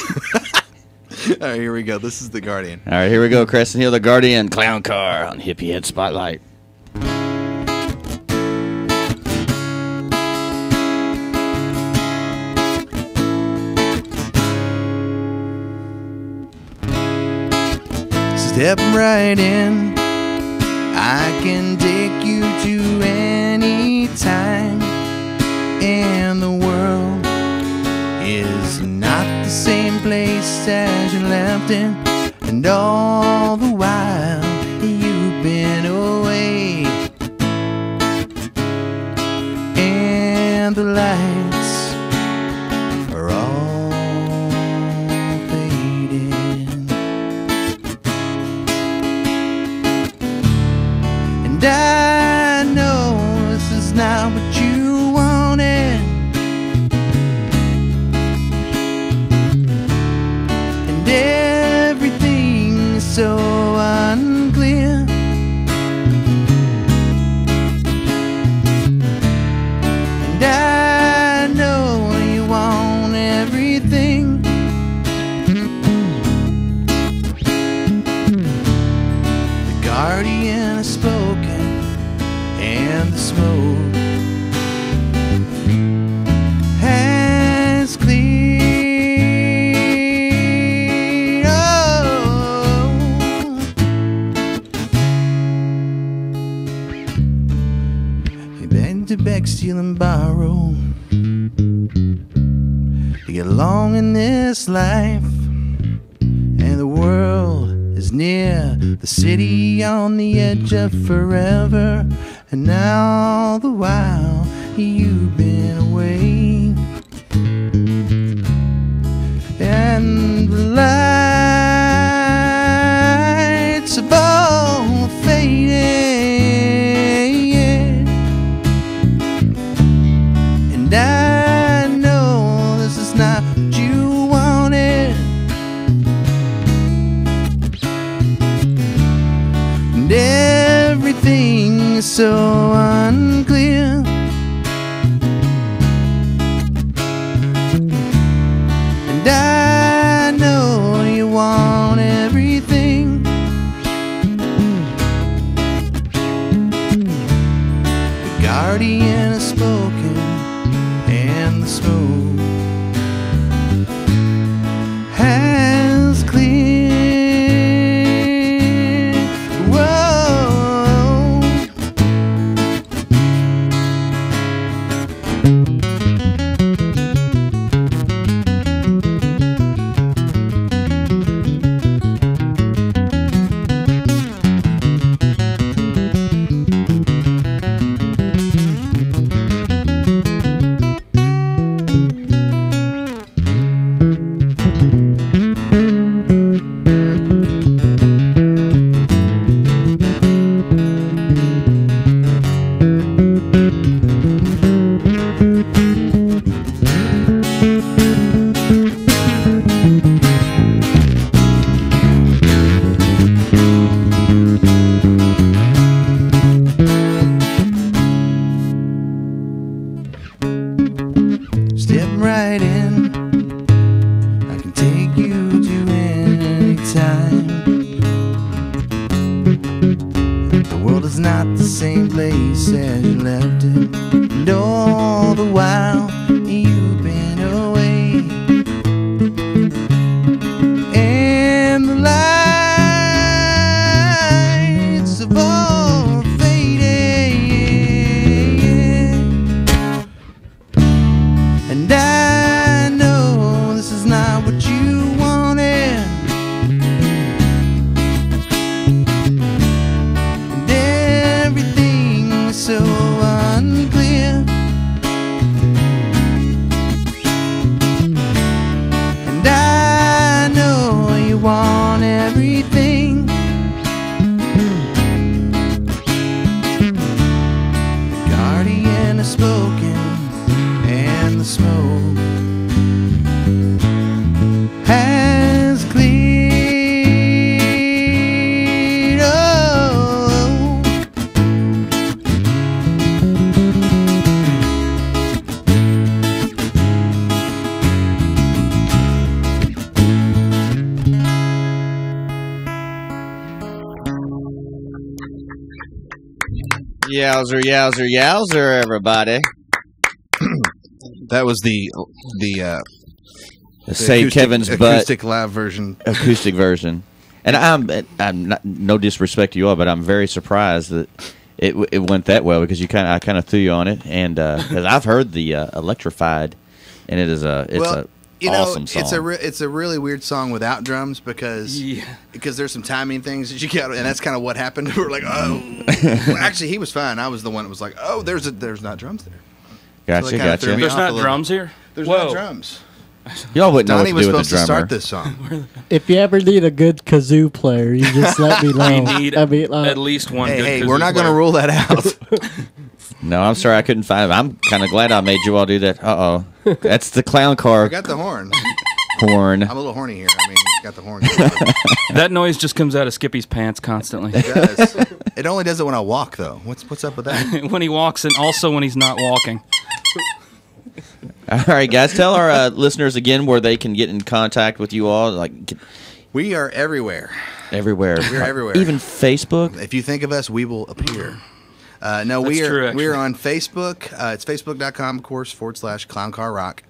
All right, here we go. This is The Guardian. All right, here we go, Crescent Hill, The Guardian, Clown Car on Hippie Head Spotlight. Step right in. I can take you to any time. And the world is not the same place as you left it. And all the while you've been away. And the lights are all fading. And I know this is not what you wanted. And everything is so unclear. And I know you want everything. The Guardian has spoken, and the smoke has cleared. Oh. He begged to beg, steal, and borrow to get along in this life. And the world is near, the city on the edge of forever. And now the while you've been away. And the lights have all faded. And I know this is not what you wanted. And everything is so unclear. And I know you want everything. The Guardian has spoken, and the smoke has cleared. Whoa. is not the same place as you left it. And all the while you've been away, and the lights have all faded, and I know this is not what you wanted. And everything is so unclear, and I know you want everything. The guardian has spoken, and the smoke has cleared. Oh, Yowzer, yowzer, yowzer, everybody. That was the Save acoustic- Kevin's butt acoustic live version. acoustic version. And I'm not, no disrespect to you all, but I'm very surprised that it went that well, because I kind of threw you on it, and because I've heard the Electrified, and it's Well, a awesome song. it's a really weird song without drums because there's some timing things that you got, and that's kind of what happened. We're like, oh, well, actually, he was fine. I was the one that was like, oh, there's not drums there. Gotcha, So that kinda threw gotcha. me There's off a not little. drums here? There's Whoa. no drums. Y'all wouldn't know what Donnie to was do with supposed the to drummer. start this song. If you ever need a good kazoo player, you just let me know. We need I mean, at least one good Hey, kazoo we're not going to player. rule that out. No, I'm sorry I couldn't find it. I'm kind of glad I made you all do that. Uh-oh. That's the clown I car got the horn. horn. I'm a little horny here. I mean, it's got the horn. That noise just comes out of Skippy's pants constantly. It does. It only does it when I walk, though. What's up with that? When he walks and also when he's not walking. All right, guys, tell our listeners again where they can get in contact with you all, like We are everywhere. everywhere. We're everywhere. Even Facebook. If you think of us, we will appear. No, That's true, actually. we're on Facebook. It's facebook.com, of course, /ClownCarRock.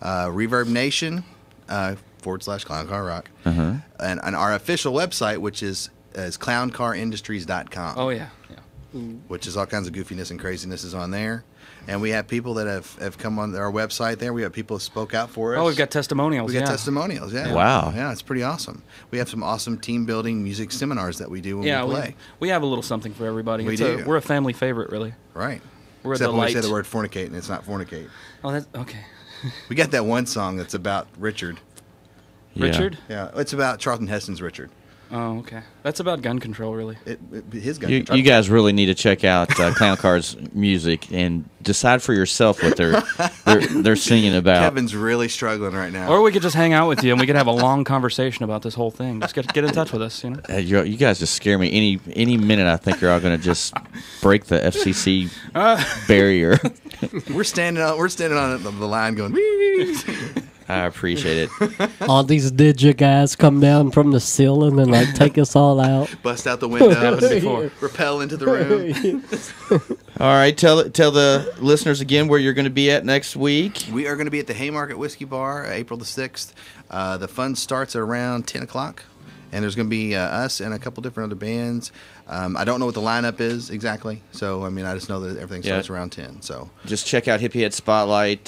Reverb Nation, /ClownCarRock. And our official website, which is clowncarindustries.com. Oh, yeah. Which is all kinds of goofiness and craziness is on there. And we have people that have come on our website there. We have people who spoke out for us. Oh, we've got testimonials. We got yeah. testimonials, yeah. Wow. Yeah, it's pretty awesome. We have some awesome team building music seminars that we do when Yeah, we play. we have a little something for everybody. We It's do. We're a family favorite, really. Right. We're Except a when we delight. say the word fornicate and it's not fornicate. Oh, that's okay. We got that one song that's about Richard. Yeah. Richard? Yeah, it's about Charlton Heston's Richard. Oh, okay. That's about gun control, really. His gun. You guys really need to check out Clown Car's music and decide for yourself what they're singing about. Kevin's really struggling right now. Or we could just hang out with you and we could have a long conversation about this whole thing. Just get in touch with us, you know. You guys just scare me. Any minute, I think you're all going to just break the FCC barrier. We're standing on the line going. Wee! I appreciate it. all these ninja guys come down from the ceiling and like take us all out. Bust out the window. Happened before. Rappel into the room. All right, tell the listeners again where you're going to be at next week. We are going to be at the Haymarket Whiskey Bar, April the 6th. The fun starts at around 10 o'clock. And there's going to be us and a couple different other bands. I don't know what the lineup is exactly. So, I mean, I just know that everything starts around 10. So Just check out Hippy Head Spotlight,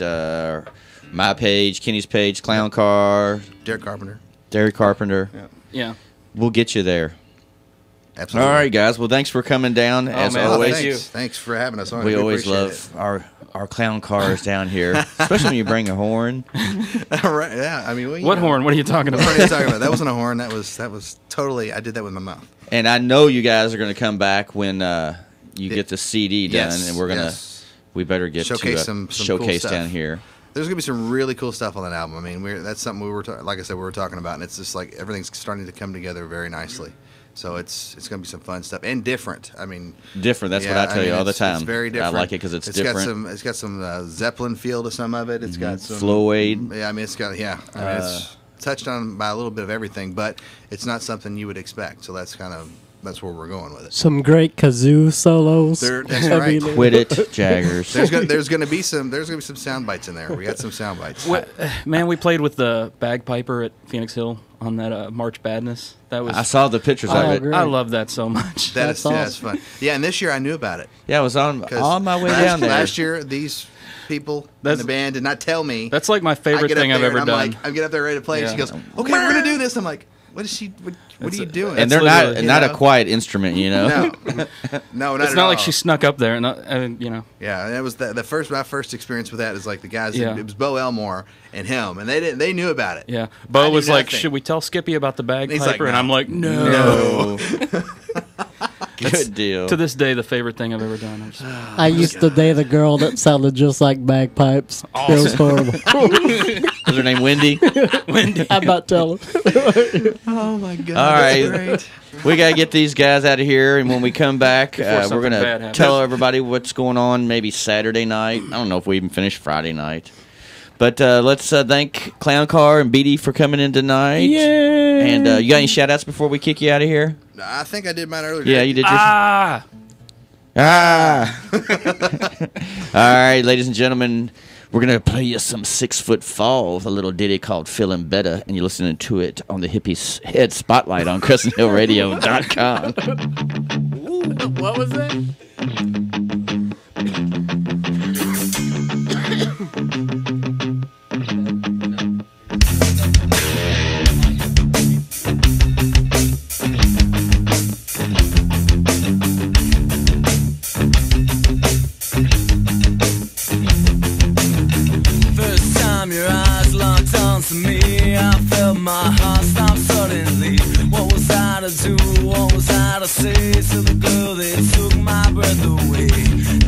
my page, Kenny's page, Clown Car, Derek Carpenter. Derek Carpenter. Yeah. We'll get you there. Absolutely. All right, guys. Well, thanks for coming down. As man, always, thank you. Thanks for having us on. we always appreciate love our clown cars down here, especially when you bring a horn. it. All right. Yeah. I mean, What horn? What are you talking What are you about? talking about? That wasn't a horn. That was totally. I did that with my mouth. And I know you guys are going to come back when you get the CD done, Yes, and we're gonna. yes. We better get Showcase to some cool showcase stuff. down here. There's gonna be some really cool stuff on that album. I mean, that's something like I said, we were talking about, and it's just like everything's starting to come together very nicely. So it's gonna be some fun stuff and different. I mean, Different. That's what yeah, I tell you mean, all the it's- time. It's very different. I like it because it's different. It's got some Zeppelin feel to some of it. It's got some Floyd. Yeah, I mean, it's got I mean, it's touched on by a little bit of everything, but it's not something you would expect. So that's kind of that's where we're going with it. Some great kazoo solos. That's right. Quit it, Jaggers. There's gonna be some sound bites in there. We got some sound bites. Man, we played with the bagpiper at Phoenix Hill on that March Badness. That was I saw the pictures of it. great. I love that so much. That's awesome. fun. Yeah, and this year I knew about it. Yeah, I was on my way down there. Last year, these people in the band did not tell me. That's like my I favorite get up thing I've there ever and done. I'm like, I get up there ready to play. And she Yeah. goes, "Okay, we're gonna do this." I'm like, "What is she? What are you doing?" And they're literally- not a quiet instrument, you know. no, not It's at not all. like she snuck up there, you know. Yeah, and that was my first experience with that is like the guys. Yeah. It was Bo Elmore and him, and they knew about it. Yeah, I Bo knew was like, nothing. "Should we tell Skippy about the bagpiper?" He's like, And "No." I'm like, "No." Good deal. To this day, the favorite thing I've ever done. I'm just- I used to date a girl that sounded just like bagpipes. It was horrible. Was her name Wendy? I'm not telling. Oh my god! All right. Great. We got to get these guys out of here, and when we come back, Before we're something going bad to happens. tell everybody what's going on maybe Saturday night. I don't know if we even finished Friday night. But let's thank Clown Car and Beady for coming in tonight. Yay! And you got any shout-outs before we kick you out of here? I think I did mine earlier. Yeah, you did your... Ah! All right, ladies and gentlemen, we're going to play you some 6 Foot Fall with a little ditty called Feeling Better, and you're listening to it on the Hippie's Head Spotlight on CrescentHillRadio.com. What was that? First time your eyes locked onto me, I felt my heart stop suddenly. What was I to do? What was I to say to the girl that took my breath away?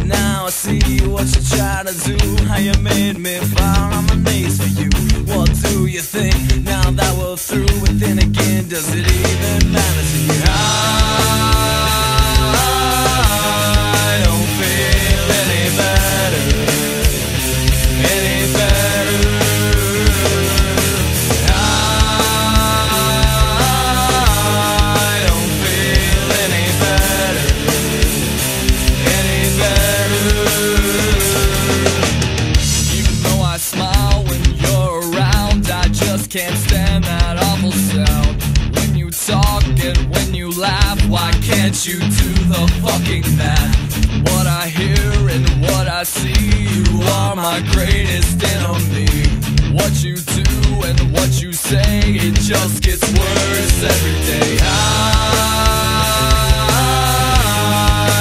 Now I see what you tried to do, how you made me fall on my knees for you. What do you think now that we're through? But then again, does it even matter to you? I don't feel any better. Any better? I don't feel any better. Any better? Even though I smile when you're around, I just can't stand that awful sound. When you talk and when you laugh, why can't you do the fucking math? What I hear and what I see, you are my greatest enemy. What you do and what you say, it just gets worse every day.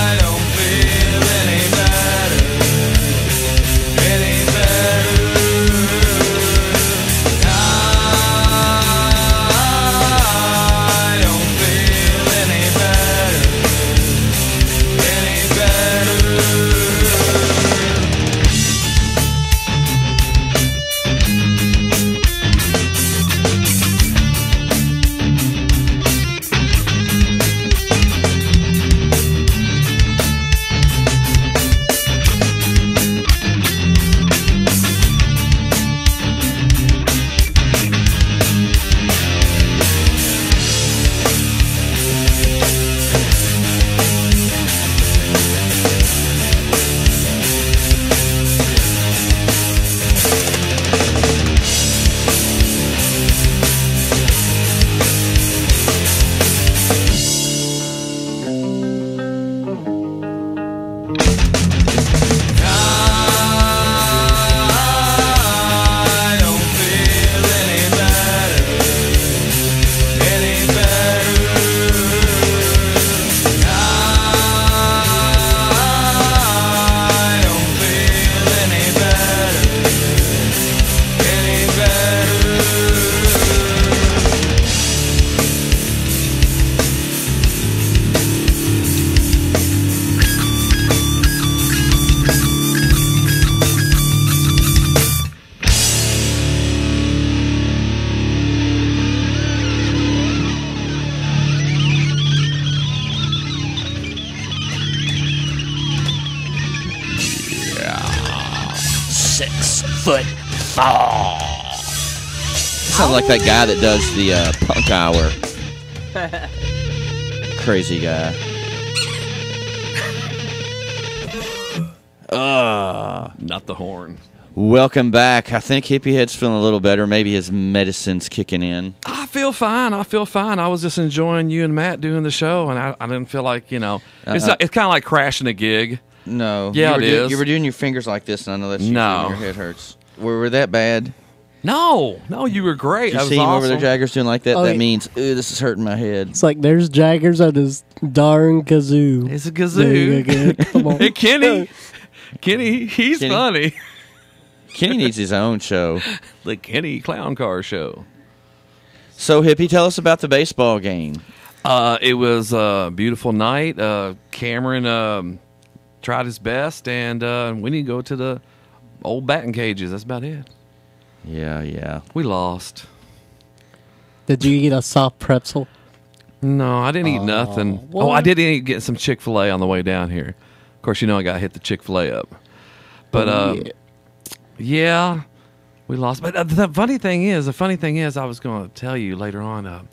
I don't feel any better. Any better. I don't feel any better. Any better. I don't feel any better. Any better. I don't feel any better. Any better. Sounds like that guy that does the punk hour. crazy guy. Not the horn. Welcome back. I think Hippie Head's feeling a little better. Maybe his medicine's kicking in. I feel fine. I was just enjoying you and Matt doing the show, and I didn't feel like, it's kind of like crashing a gig. No. Yeah, it is. You were doing your fingers like this, and I know that's your head hurts. Were that bad? No, you were great. Did you That was see him awesome. over there, Jaggers, doing like that? Oh, That yeah. means, ooh, this is hurting my head. It's like there's Jaggers on his darn kazoo. It's a There kazoo. you go. Come on. Hey, Kenny, he's Kenny. funny. Kenny needs his own show. The Kenny Clown Car Show. So, Hippie, tell us about the baseball game. It was a beautiful night. Cameron tried his best, and we need to go to the old batting cages. That's about it. Yeah. We lost. Did you eat a soft pretzel? No, I didn't eat nothing. what? Oh, I did get some Chick-fil-A on the way down here. Of course, I got to hit the Chick-fil-A up. But, yeah, we lost. But the funny thing is, I was going to tell you later on.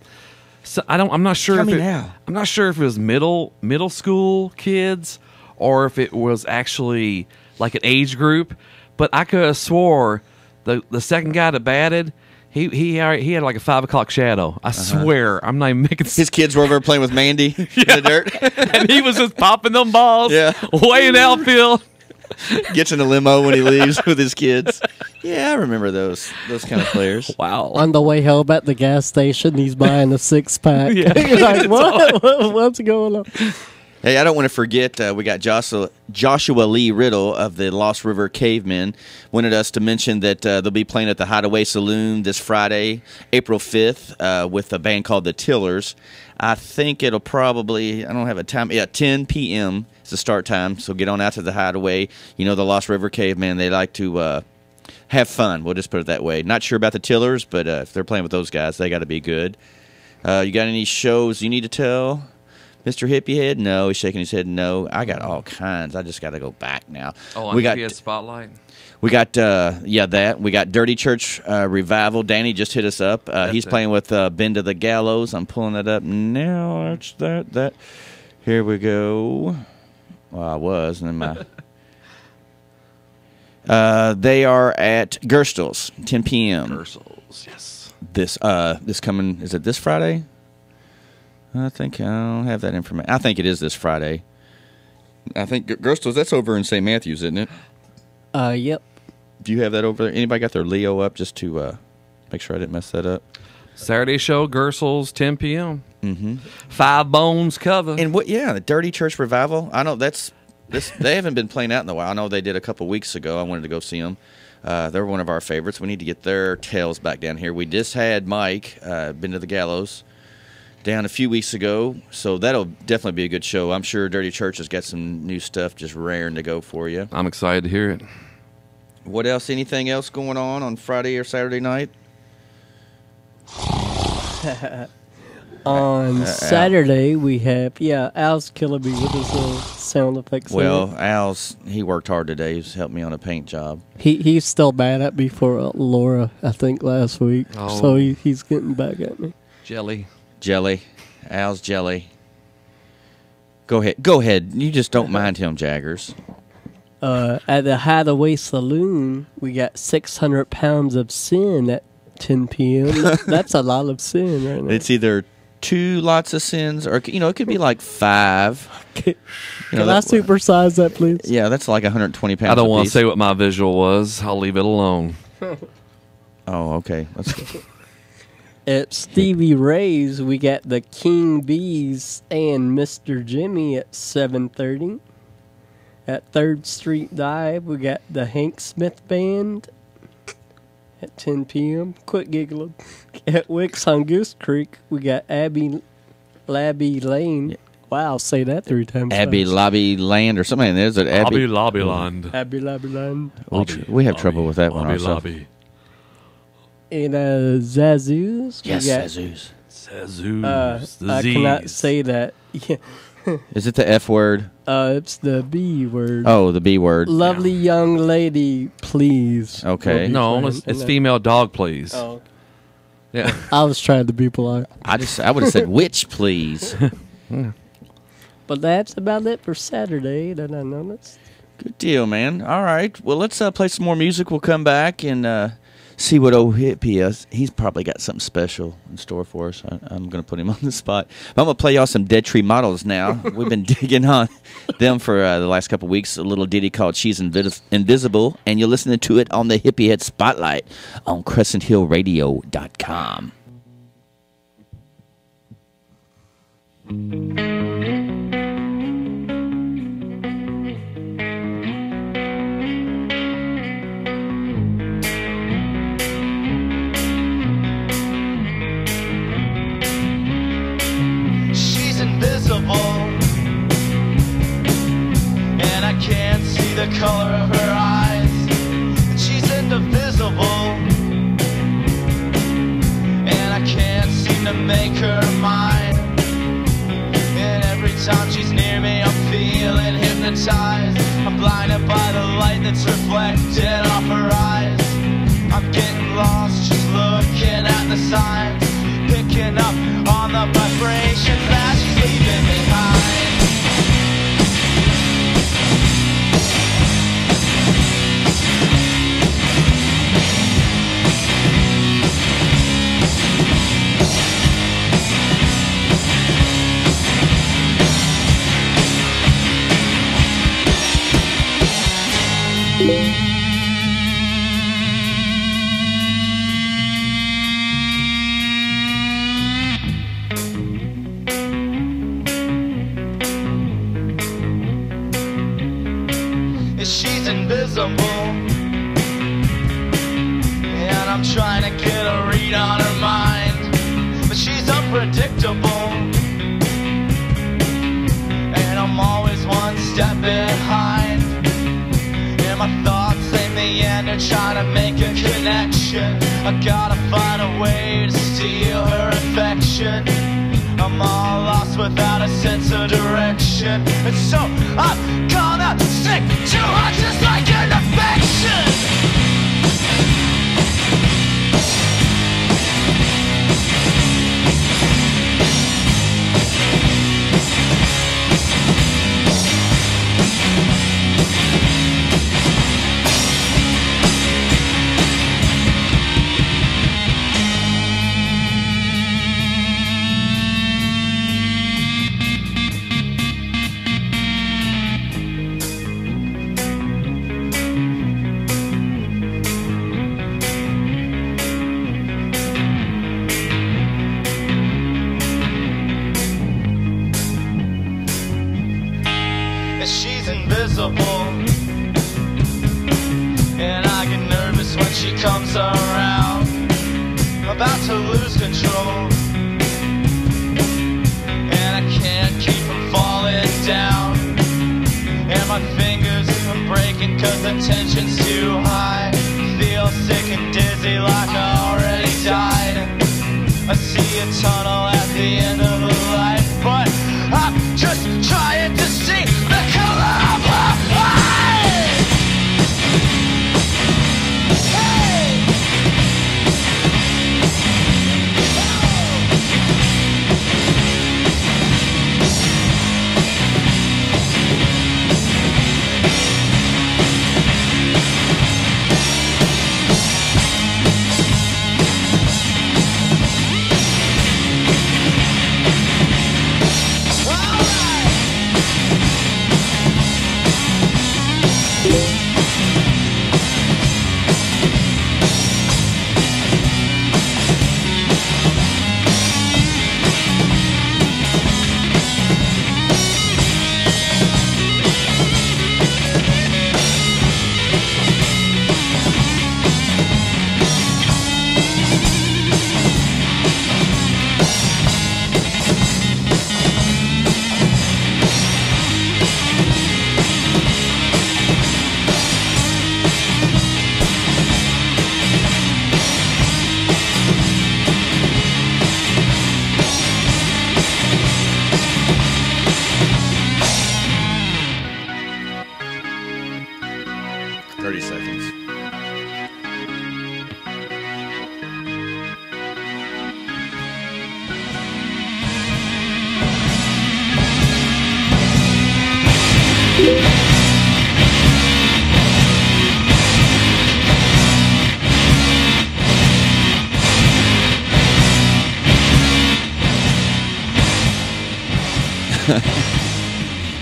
So I'm not sure Tell if me now. I'm not sure if it was middle school kids or if it was actually like an age group. But I could have swore the second guy that batted, he had like a 5 o'clock shadow. I swear, I'm not even making. His kids were over there playing with Mandy in the dirt. And he was just popping them balls. Yeah. Way in outfield. Gets in a limo when he leaves with his kids. Yeah, I remember those kind of players. Wow. On the way home at the gas station, he's buying a 6-pack. Yeah. You're like, what's going on? Hey, I don't want to forget, we got Joshua Lee Riddle of the Lost River Cavemen wanted us to mention that they'll be playing at the Hideaway Saloon this Friday, April 5th, with a band called the Tillers. I think it'll probably, I don't have a time, 10 p.m. is the start time, so get on out to the Hideaway. You know the Lost River Cavemen, they like to have fun, we'll just put it that way. Not sure about the Tillers, but if they're playing with those guys, they got to be good. You got any shows you need to tell? Mr. Hippie Head? No. He's shaking his head no. I got all kinds. I just got to go back now. Oh, on we got PBS Spotlight? We got, that. We got Dirty Church Revival. Danny just hit us up. He's playing with Bend to the Gallows. I'm pulling it up now. That's that. Here we go. Well, I was. And then they are at Gerstl's, 10 p.m. Gerstl's, yes. This coming, is it this Friday? I think I don't have that information. I think it is this Friday. I think Gerstl's, that's over in St. Matthews, isn't it? Yep. Do you have that over there? Anybody got their Leo up just to make sure I didn't mess that up? Saturday show, Gerstl's, 10 p.m. Mm-hmm. Five Bones cover. And the Dirty Church Revival. I know they haven't been playing out in a while. I know they did a couple weeks ago. I wanted to go see them. They're one of our favorites. We need to get their tails back down here. We just had Mike, Been to the Gallows, down a few weeks ago, so that'll definitely be a good show. I'm sure Dirty Church has got some new stuff just raring to go for you. I'm excited to hear it. What else? Anything else going on Friday or Saturday night? On Saturday, we have, Al's killing me with his little sound effects. Well, he worked hard today. He's helped me on a paint job. He's still mad at me for Laura, I think, last week. Oh. So he's getting back at me. Jelly. Al's jelly. Go ahead. You just don't mind him, Jaggers. At the Hideaway Saloon, we got 600 pounds of sin at 10 p.m. That's a lot of sin right now. It's either 2 lots of sins or, it could be like 5. Can I supersize that, please? Yeah, that's like 120 pounds. I don't want to apiece. say what my visual was. I'll leave it alone. Oh, okay. Let's go. At Stevie Ray's, we got the King Bees and Mr. Jimmy at 7:30. At 3rd Street Dive, we got the Hank Smith Band at 10 p.m. Quit giggling. At Wicks on Goose Creek, we got Abby Labby Lane. Wow, say that 3 times. Abbey fast. Lobby Land or something. There's an Abbey. Lobbyland. Abby Labby Lane. We have trouble with that one ourselves. And Zazoos. Yes, we got, Zazoos. Zazoos. I cannot say that. Yeah. Is it the F word? It's the B word. Oh, the B word. Lovely young lady, please. Okay. No, it's female dog, please. Oh, Yeah. I was trying to be polite. I would have said witch, please. But that's about it for Saturday that I noticed. Good deal, man. All right. Well, let's play some more music. We'll come back and see what old Hippy is. He's probably got something special in store for us. I'm going to put him on the spot. But I'm going to play y'all some Dead Tree Models now. We've been digging on them for the last couple of weeks. A little ditty called She's Invisible. And you're listening to it on the Hippie Head Spotlight on CrescentHillRadio.com. And I can't see the color of her eyes, and she's indivisible, and I can't seem to make her mine. And every time she's near me, I'm feeling hypnotized. I'm blinded by the light that's reflected off her eyes. I'm getting lost just looking at the signs, picking up on the vibration that she's leaving behind. She's invisible, and I'm trying to get a read on her mind, but she's unpredictable, and I'm always one step behind. And my thoughts they meander, trying to make a connection. I gotta find a way to steal her affection. I'm all lost without a sense of direction, and so I'm gonna stick to her just like an affection. She's invisible, and I get nervous when she comes around. I'm about to lose control, and I can't keep from falling down. And my fingers are breaking cause the tension's too high. Feel sick and dizzy like I already died. I see a tunnel at the end of the light, but I'm just trying to see the color of her eyes. Hey!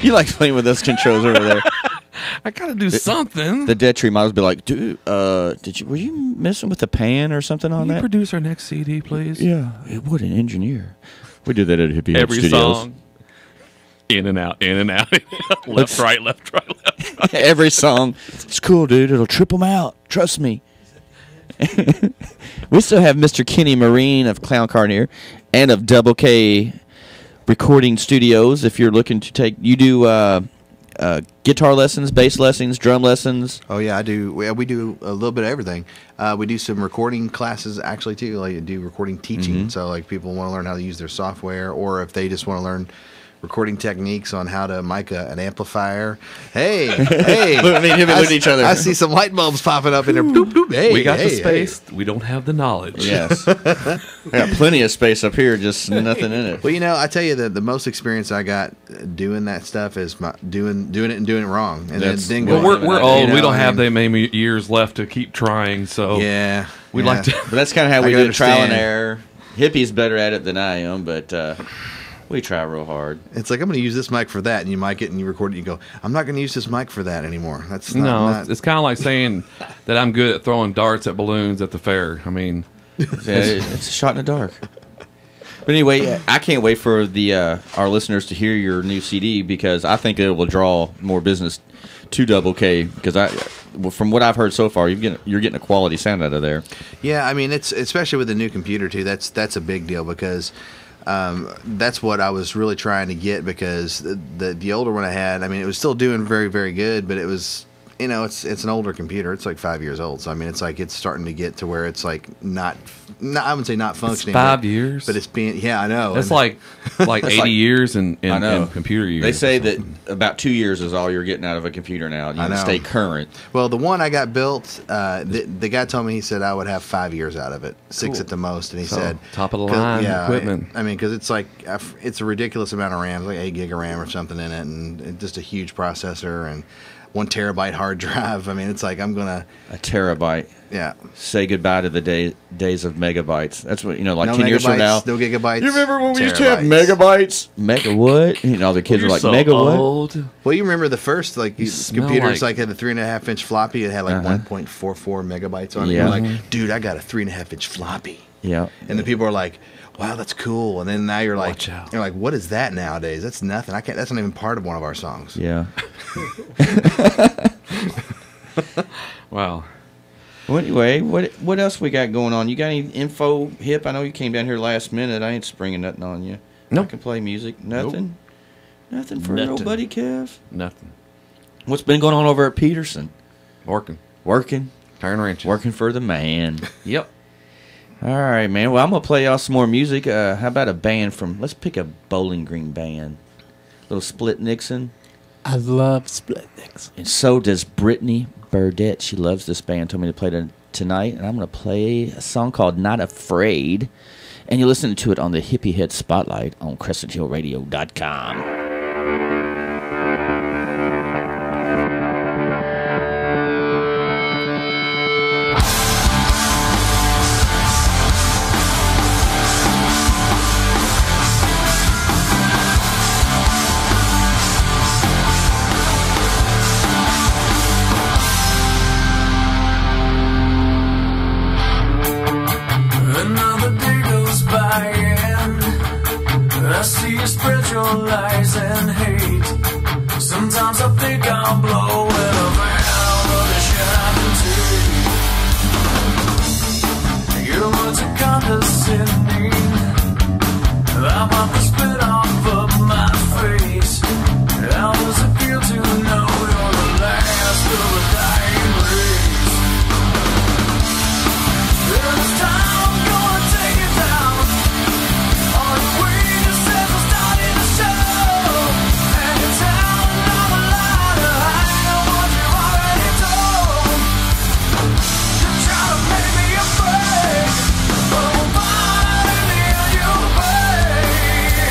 You like playing with those controls over there. I gotta do something. The dead tree models be like, dude, were you messing with the pan or something on Can you that? produce our next CD, please? Yeah. What an engineer. We do that at Hippy Head Every Studios. song. In and out, in and out. left, right, left, right, left, right. Every song. It's cool, dude. It'll trip them out. Trust me. We still have Mr. Kenny Marine of Clown Car here and of Double K Recording Studios. If you're looking to you do guitar lessons, bass lessons, drum lessons. Oh yeah, I do. We do a little bit of everything. We do some recording classes actually too. Like do recording teaching. So like people want to learn how to use their software, or if they just want to learn recording techniques on how to mic an amplifier. Hey, hey! I mean, him and look at each other. I see some light bulbs popping up in there. Bloop, bloop. Hey, We got the hey, space. We don't have the knowledge. Yes. I got plenty of space up here, just nothing in it. Well, you know, I tell you that the most experience I got doing that stuff is doing it and doing it wrong, and then Well, going. we're old. You know, we don't I have mean, that many years left to keep trying. So Yeah, we'd yeah. like to. But that's kind of how I we can do it, trial and understand. error. Hippie's better at it than I am, but we try real hard. It's like I'm going to use this mic for that, and you mic it and you record it. And you go, I'm not going to use this mic for that anymore. That's not, It's kind of like saying that I'm good at throwing darts at balloons at the fair. I mean, It's a shot in the dark. But anyway, I can't wait for our listeners to hear your new CD because I think it will draw more business to Double K. Because from what I've heard so far, you're getting a quality sound out of there. Yeah, I mean, it's especially with the new computer too. That's a big deal because that's what I was really trying to get, because the older one I had, I mean, it was still doing very, very good, but it was, you know, it's an older computer. It's like 5 years old. So I mean, it's like it's starting to get to where it's like not I wouldn't say not functioning. 5 but, years, but it's being, yeah, I know. That's And- like 80 years in I know. computer years. They say that about 2 years is all you're getting out of a computer now. You I can know. stay current. Well, the one I got built, the guy told me, he said I would have 5 years out of it, 6 Cool. at the most, and he So, said top of the 'cause- line equipment. I mean, because it's like it's a ridiculous amount of RAM, like 8 gig of RAM or something in it, and just a huge processor and 1 terabyte hard drive. I mean, it's like I'm gonna A terabyte. Yeah. Say goodbye to the days of megabytes. That's what, like no 10 years from now. megabytes, no gigabytes. You remember when we used to have terabytes. megabytes? Mega what? All the kids You're were like, so mega old. what? Well, you remember the first smell computers like- had the 3.5-inch floppy. It had like 1.44 megabytes on it. Yeah. You're like, dude, I got a 3.5-inch floppy. Yeah. And the people are like, wow, that's cool. And then now you're like, Watch out. you're like, what is that nowadays? That's nothing. I can't. That's not even part of one of our songs. Yeah. Wow. Well, anyway, what else we got going on? You got any info, Hip? I know you came down here last minute. I ain't springing nothing on you. Nope. I can play music. Nothing? Nothing for Nothing. nobody, Kev? Nothing. What's been going on over at Peterson? Working. Working. Turn wrenches. Working for the man. Yep. All right, man. Well, I'm going to play y'all some more music. How about a band let's pick a Bowling Green band. Little Split Nixon. I love Split Nixon. And so does Brittany Burdett. She loves this band. Told me to play it tonight. And I'm going to play a song called Not Afraid. And you're listening to it on the Hippie Head Spotlight on CrescentHillRadio.com. Another day goes by and I see you spread your lies and hate. Sometimes I think I'll blow it around, but the shit I can take. You're much condescending. I want to spit off of my face. How does it feel to know you're the last of a dying race? This time I'm gonna take it down. All the weaknesses are starting to show. And you're telling another lie to hide on what you've already told. You're trying to make me afraid, but we'll find in the end you'll pay.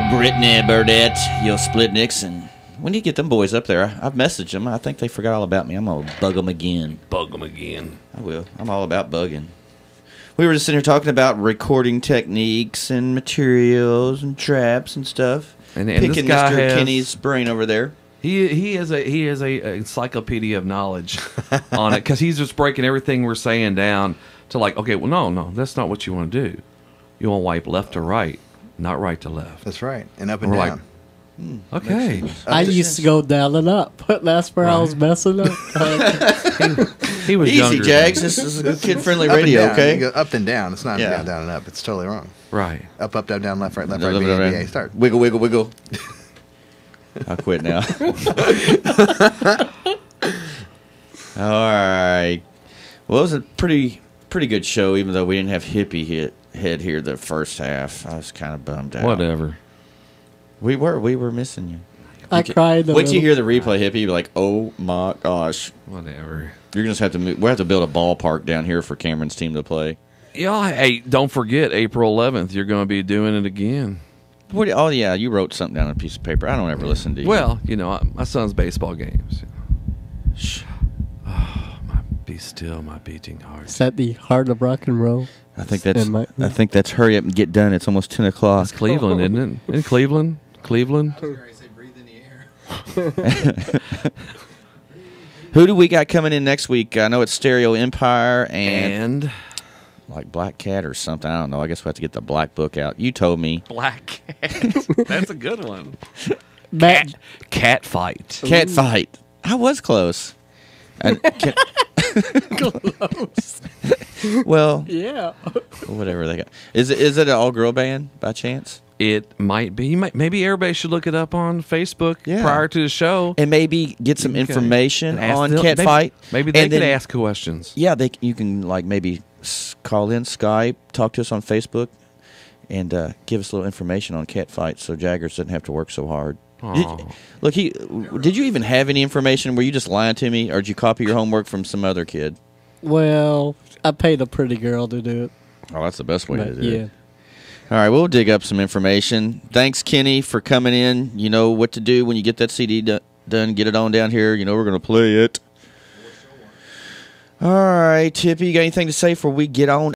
Brittany Burdett, Yo Splitniks, and when do you get them boys up there? I've messaged them. I think they forgot all about me. I'm going to bug them again. Bug them again. I will. I'm all about bugging. We were just sitting here talking about recording techniques and materials and traps and stuff. And picking this guy Mr. has, Kenny's brain over there. He is a encyclopedia of knowledge on it, because he's just breaking everything we're saying down to like, okay, well, no, that's not what you want to do. You want to wipe left to right, not right to left. That's right, and up and We're down. Like, okay. I used to go down and up, but that's where I was messing up. He was Easy, younger. Jags. This is a kid-friendly Up and radio, down. okay? You go up and down. It's not Yeah. down and up. It's totally wrong. Right. Up, down, left, right, B, A, start. Wiggle, wiggle, wiggle. I'll quit now. All right. Well, it was a pretty good show, even though we didn't have Hippy head here the first half. I was kind of bummed out. Whatever. We were missing you. I cried. Wait till you hear the replay, Hippy. You'll be like, oh my gosh. Whatever. You're gonna have to move. We'll have to build a ballpark down here for Cameron's team to play. Yeah. Hey, don't forget April 11th. You're going to be doing it again. What? Oh yeah, you wrote something down on a piece of paper. I don't ever listen to you. Well, my son's baseball games. Oh, be still, my beating heart. Is that the heart of rock and roll? I think that's hurry up and get done. It's almost 10 o'clock. It's Cleveland, isn't it? In Cleveland? Who do we got coming in next week? I know it's Stereo Empire and like Black Cat or something. I don't know. I guess we have to get the Black Book out. You told me. Black Cat. That's a good one. Cat fight. Cat fight. I was close. Close. Well, yeah. Whatever they got. Is it an all-girl band by chance? It might be. Maybe everybody should look it up on Facebook prior to the show. And maybe get some information on Cat maybe, Fight. Maybe they could ask questions. Yeah, you can like maybe call in, Skype, talk to us on Facebook, and give us a little information on Cat Fight so Jaggers doesn't have to work so hard. Did you even have any information? Were you just lying to me, or did you copy your homework from some other kid? Well, I paid a pretty girl to do it. Oh, that's the best way to do it. it. All right, we'll dig up some information. Thanks, Kenny, for coming in. You know what to do when you get that CD done. Get it on down here. You know we're going to play it. All right, Hippy, you got anything to say before we get on